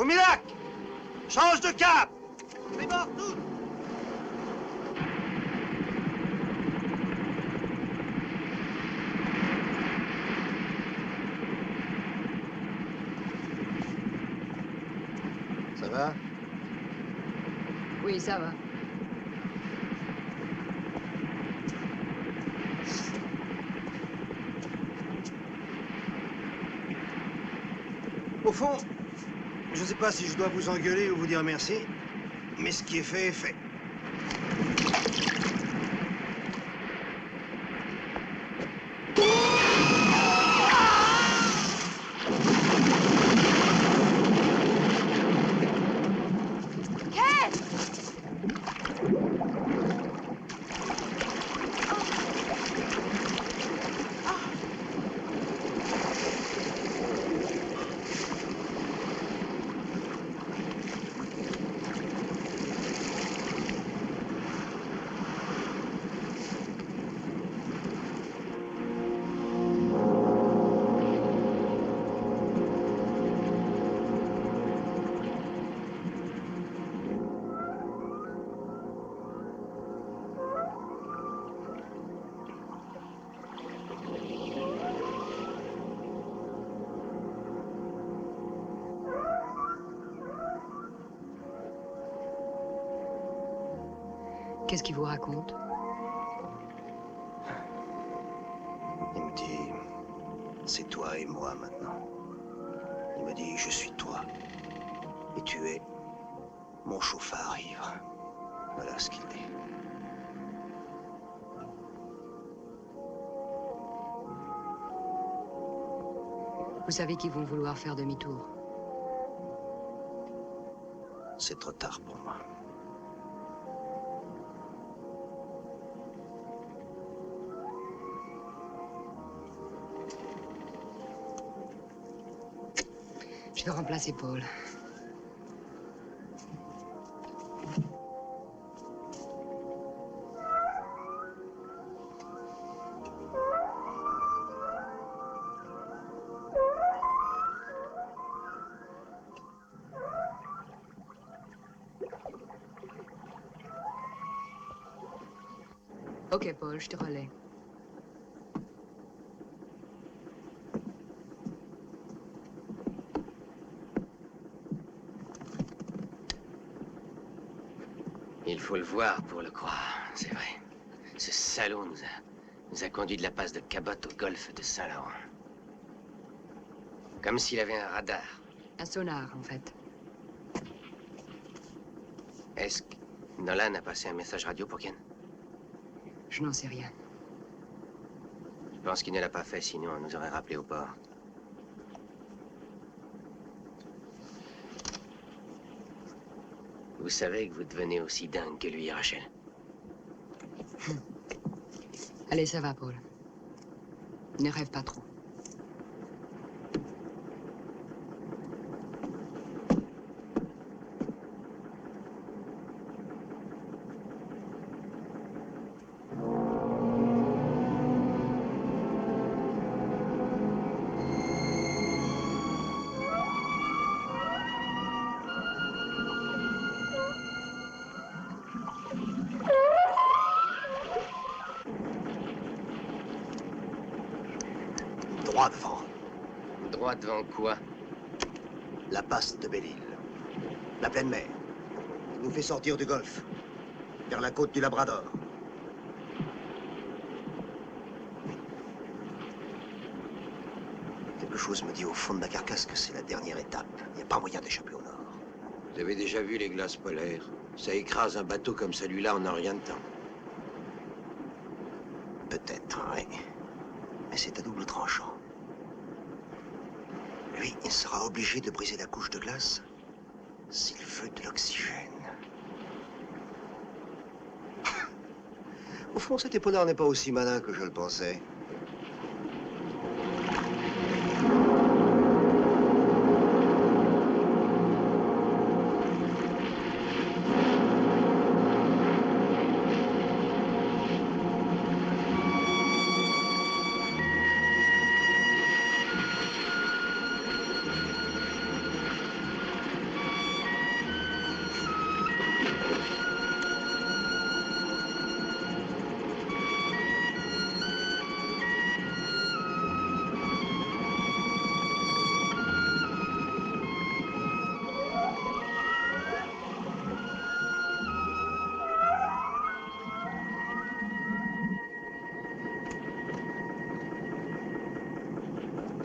Au Milac! Change de cap! Les morts tous! Ça va? Oui, ça va. Au fond, je ne sais pas si je dois vous engueuler ou vous dire merci, mais ce qui est fait est fait. Qu'est-ce qu'il vous raconte? Il me dit, c'est toi et moi maintenant. Il me dit, je suis toi. Et tu es mon chauffard ivre. Voilà ce qu'il dit. Vous savez qu'ils vont vouloir faire demi-tour. C'est trop tard pour moi. Je vais remplacer Paul. Ok, Paul, je te relais. Il faut le voir pour le croire, c'est vrai. Ce salaud nous a conduit de la passe de Cabot au golfe de Saint-Laurent. Comme s'il avait un radar. Un sonar, en fait. Est-ce que Nolan a passé un message radio pour Ken? Je n'en sais rien. Je pense qu'il ne l'a pas fait, sinon on nous aurait rappelé au port. Vous savez que vous devenez aussi dingue que lui, Rachel. Allez, ça va, Paul. Ne rêve pas trop. Droit devant. Droit devant quoi? La passe de Belle-Île. La pleine mer. Qui nous fait sortir du golfe. Vers la côte du Labrador. Quelque chose me dit au fond de ma carcasse que c'est la dernière étape. Il n'y a pas moyen d'échapper au nord. Vous avez déjà vu les glaces polaires? Ça écrase un bateau comme celui-là en un rien de temps. Peut-être, oui. Mais c'est à double tranchant. Lui, il sera obligé de briser la couche de glace s'il veut de l'oxygène. Au fond, cet épaulard n'est pas aussi malin que je le pensais.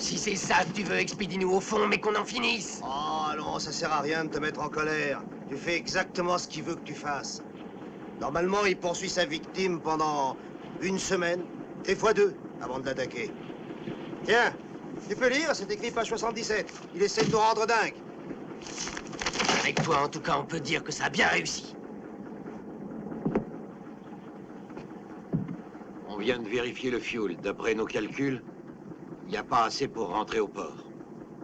Si c'est ça que tu veux, expédie-nous au fond, mais qu'on en finisse. Oh non, ça sert à rien de te mettre en colère. Tu fais exactement ce qu'il veut que tu fasses. Normalement, il poursuit sa victime pendant 1 semaine, des fois 2, avant de l'attaquer. Tiens, tu peux lire, c'est écrit page 77. Il essaie de nous rendre dingue. Avec toi, en tout cas, on peut dire que ça a bien réussi. On vient de vérifier le fuel. D'après nos calculs, il n'y a pas assez pour rentrer au port.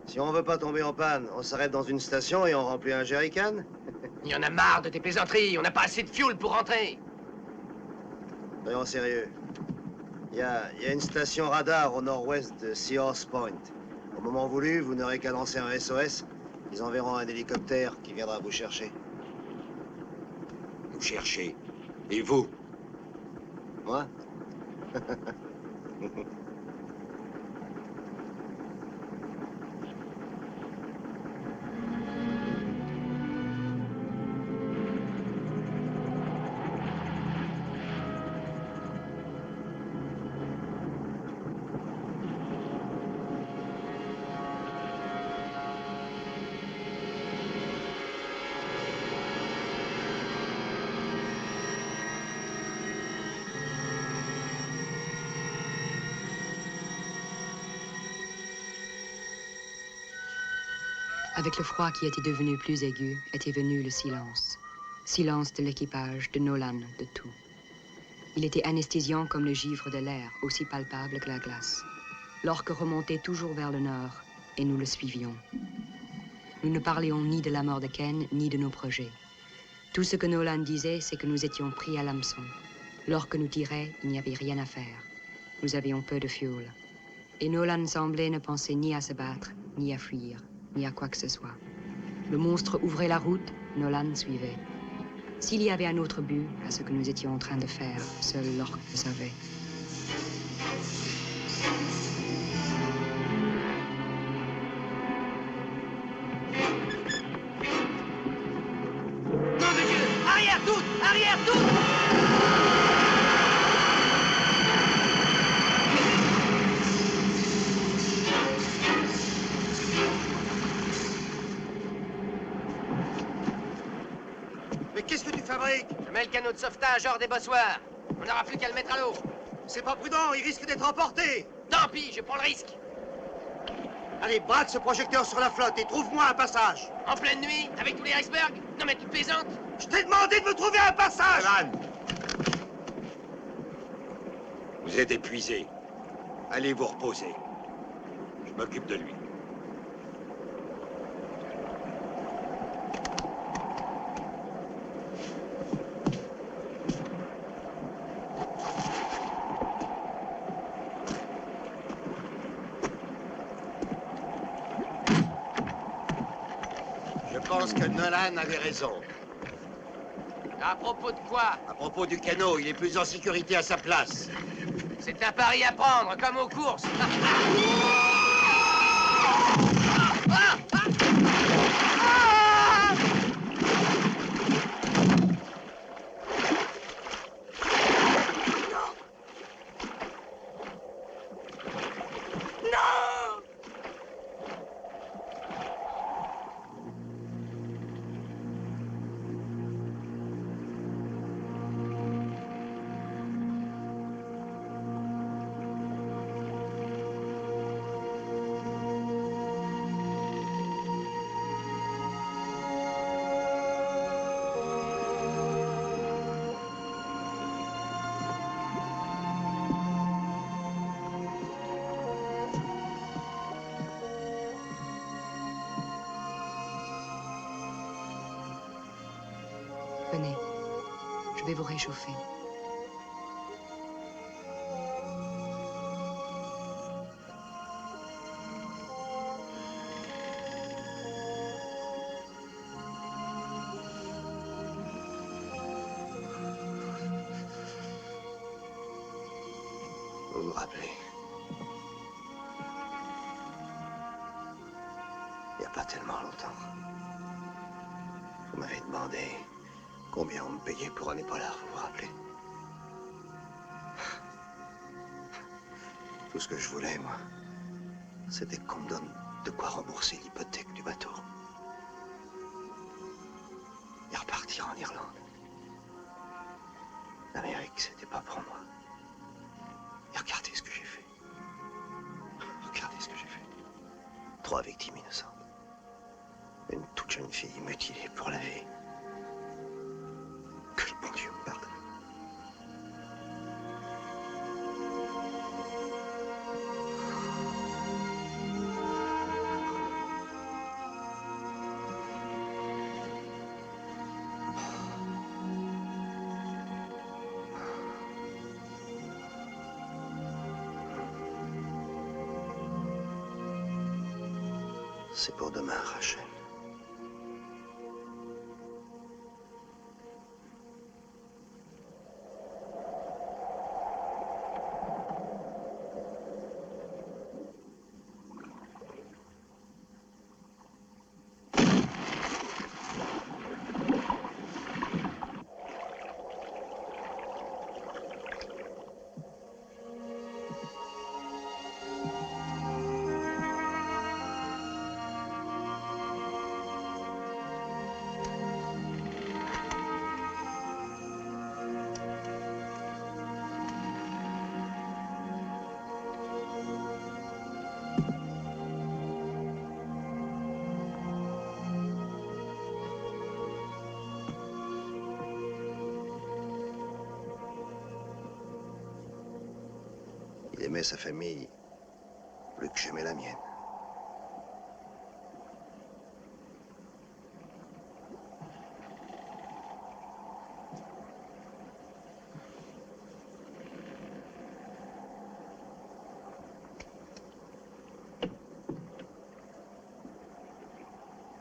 Si on veut pas tomber en panne, on s'arrête dans une station et on remplit un jerrycan. Il y en a marre de tes plaisanteries, on n'a pas assez de fuel pour rentrer. Soyons sérieux. Il y a une station radar au nord-ouest de Seahorse Point. Au moment voulu, vous n'aurez qu'à lancer un SOS. Ils enverront un hélicoptère qui viendra vous chercher. Nous chercher. Et vous? Moi? Avec le froid qui était devenu plus aigu, était venu le silence. Silence de l'équipage, de Nolan, de tout. Il était anesthésiant comme le givre de l'air, aussi palpable que la glace. L'orque remontait toujours vers le nord, et nous le suivions. Nous ne parlions ni de la mort de Ken, ni de nos projets. Tout ce que Nolan disait, c'est que nous étions pris à l'hameçon. L'orque nous tirait, il n'y avait rien à faire. Nous avions peu de fuel. Et Nolan semblait ne penser ni à se battre, ni à fuir, ni à quoi que ce soit. Le monstre ouvrait la route, Nolan suivait. S'il y avait un autre but à ce que nous étions en train de faire, seul l'orque le savait. Nom de Dieu! Arrière toutes! Arrière toutes! Mais qu'est-ce que tu fabriques? Je mets le canot de sauvetage hors des bossoirs. On n'aura plus qu'à le mettre à l'eau. C'est pas prudent, il risque d'être emporté. Tant pis, je prends le risque. Allez, braque ce projecteur sur la flotte et trouve-moi un passage. En pleine nuit, avec tous les icebergs? Non mais tu plaisantes? Je t'ai demandé de me trouver un passage. Alan! Vous êtes épuisé. Allez vous reposer. Je m'occupe de lui. Je pense que Nolan avait raison. À propos de quoi? À propos du canot, il est plus en sécurité à sa place. C'est un pari à prendre, comme aux courses. Venez, je vais vous réchauffer. Vous me rappelez. Il n'y a pas tellement longtemps. Vous m'avez demandé combien on me payait pour un épaulard, vous vous rappelez? Tout ce que je voulais, moi, c'était qu'on me donne de quoi rembourser l'hypothèque du bateau. Et repartir en Irlande. L'Amérique, c'était pas pour moi. Et regardez ce que j'ai fait. Regardez ce que j'ai fait. 3 victimes innocentes. Une toute jeune fille mutilée pour la vie. Que le bon Dieu me pardonne. C'est pour demain, Rachel. Il aimait sa famille plus que j'aimais la mienne.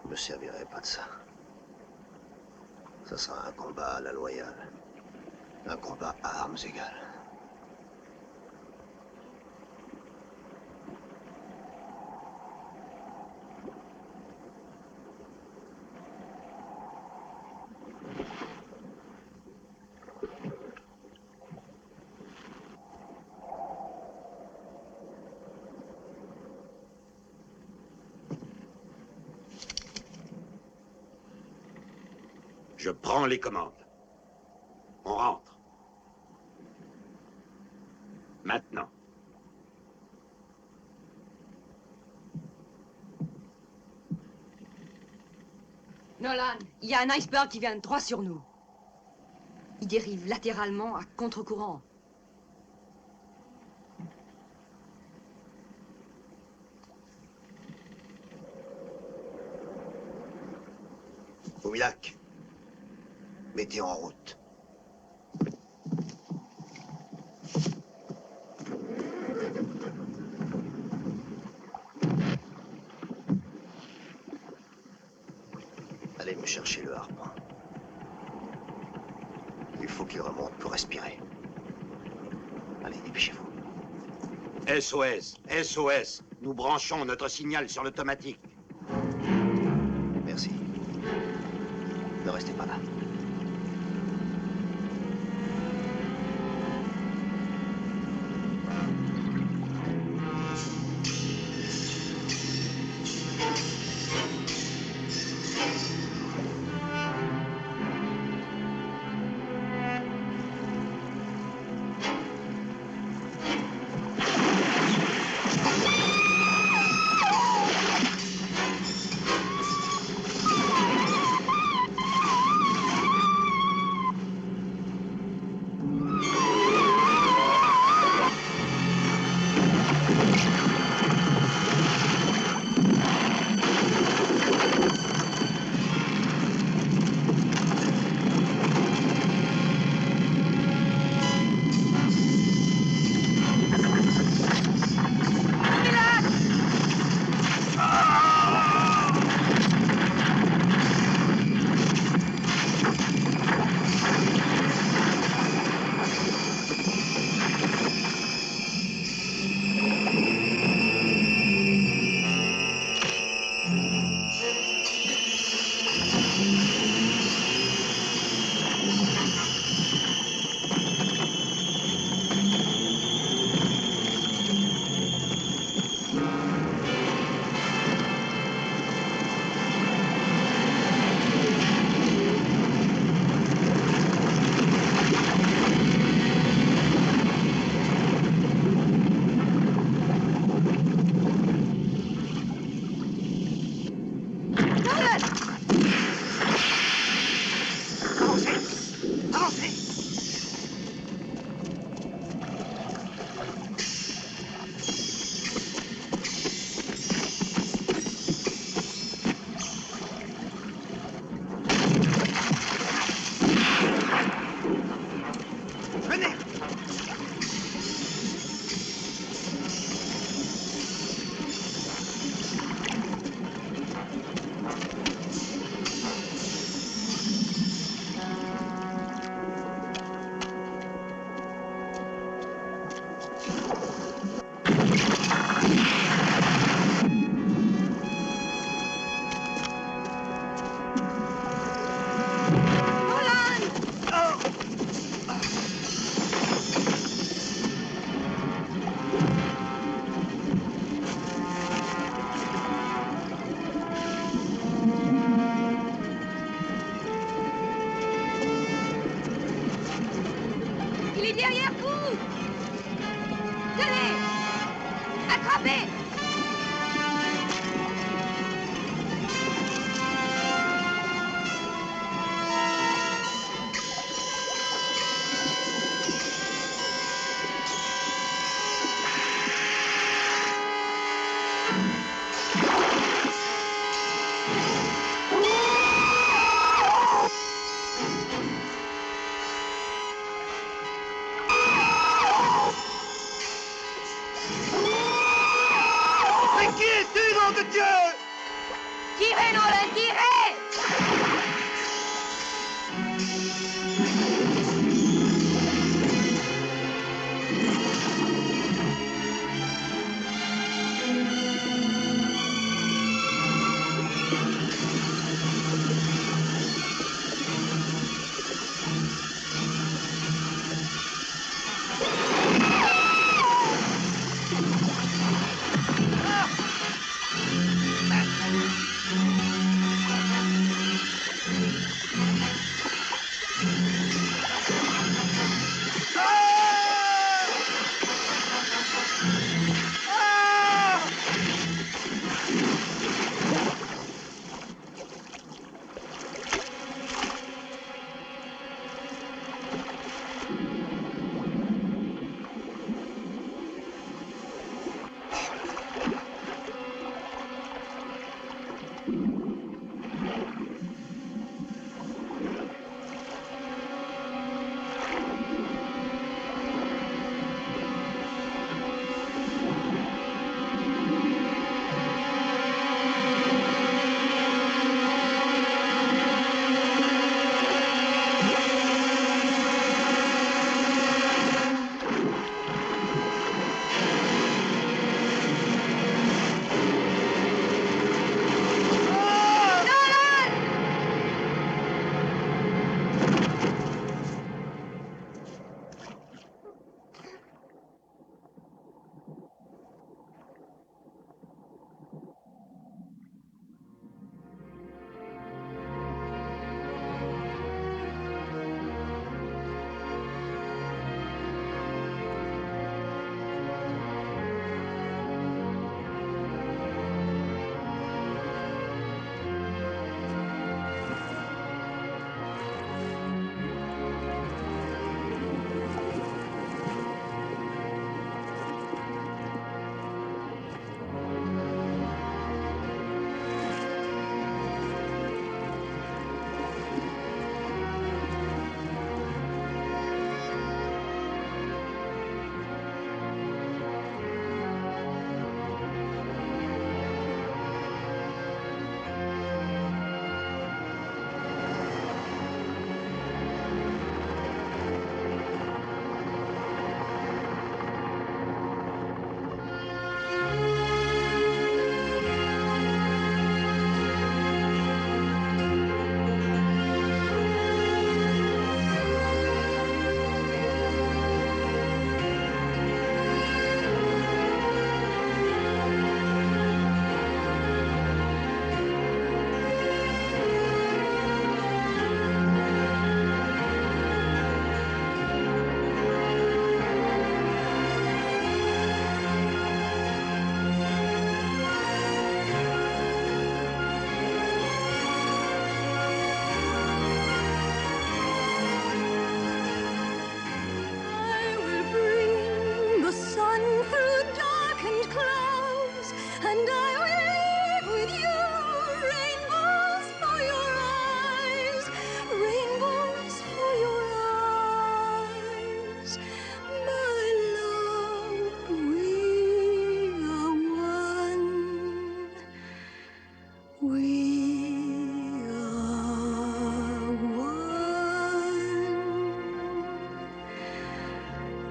Je me servirai pas de ça. Ça sera un combat à la loyale. Un combat à armes égales. Je prends les commandes. On rentre. Maintenant. Nolan, il y a un iceberg qui vient droit sur nous. Il dérive latéralement à contre-courant. Oumilac, mettez en route. Allez me chercher le harpon. Il faut qu'il remonte pour respirer. Allez, dépêchez-vous. SOS, SOS. Nous branchons notre signal sur l'automatique. Merci. Ne restez pas là. suis derrière vous. Tenez. Attrapez. Mais qui es-tu, nom de Dieu? Tirez, Nolan, tirez.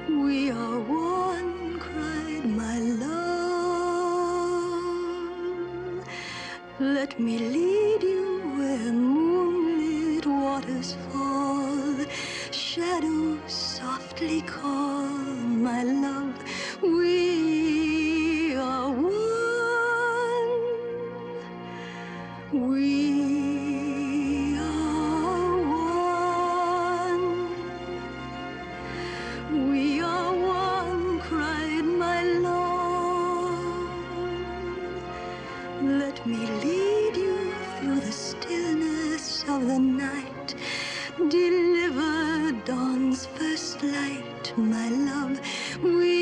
We are one, cried my love. Let me lead you where moonlit waters fall, shadows softly call, my love. We are one. We are one. Let me lead you through the stillness of the night. Deliver dawn's first light, my love. We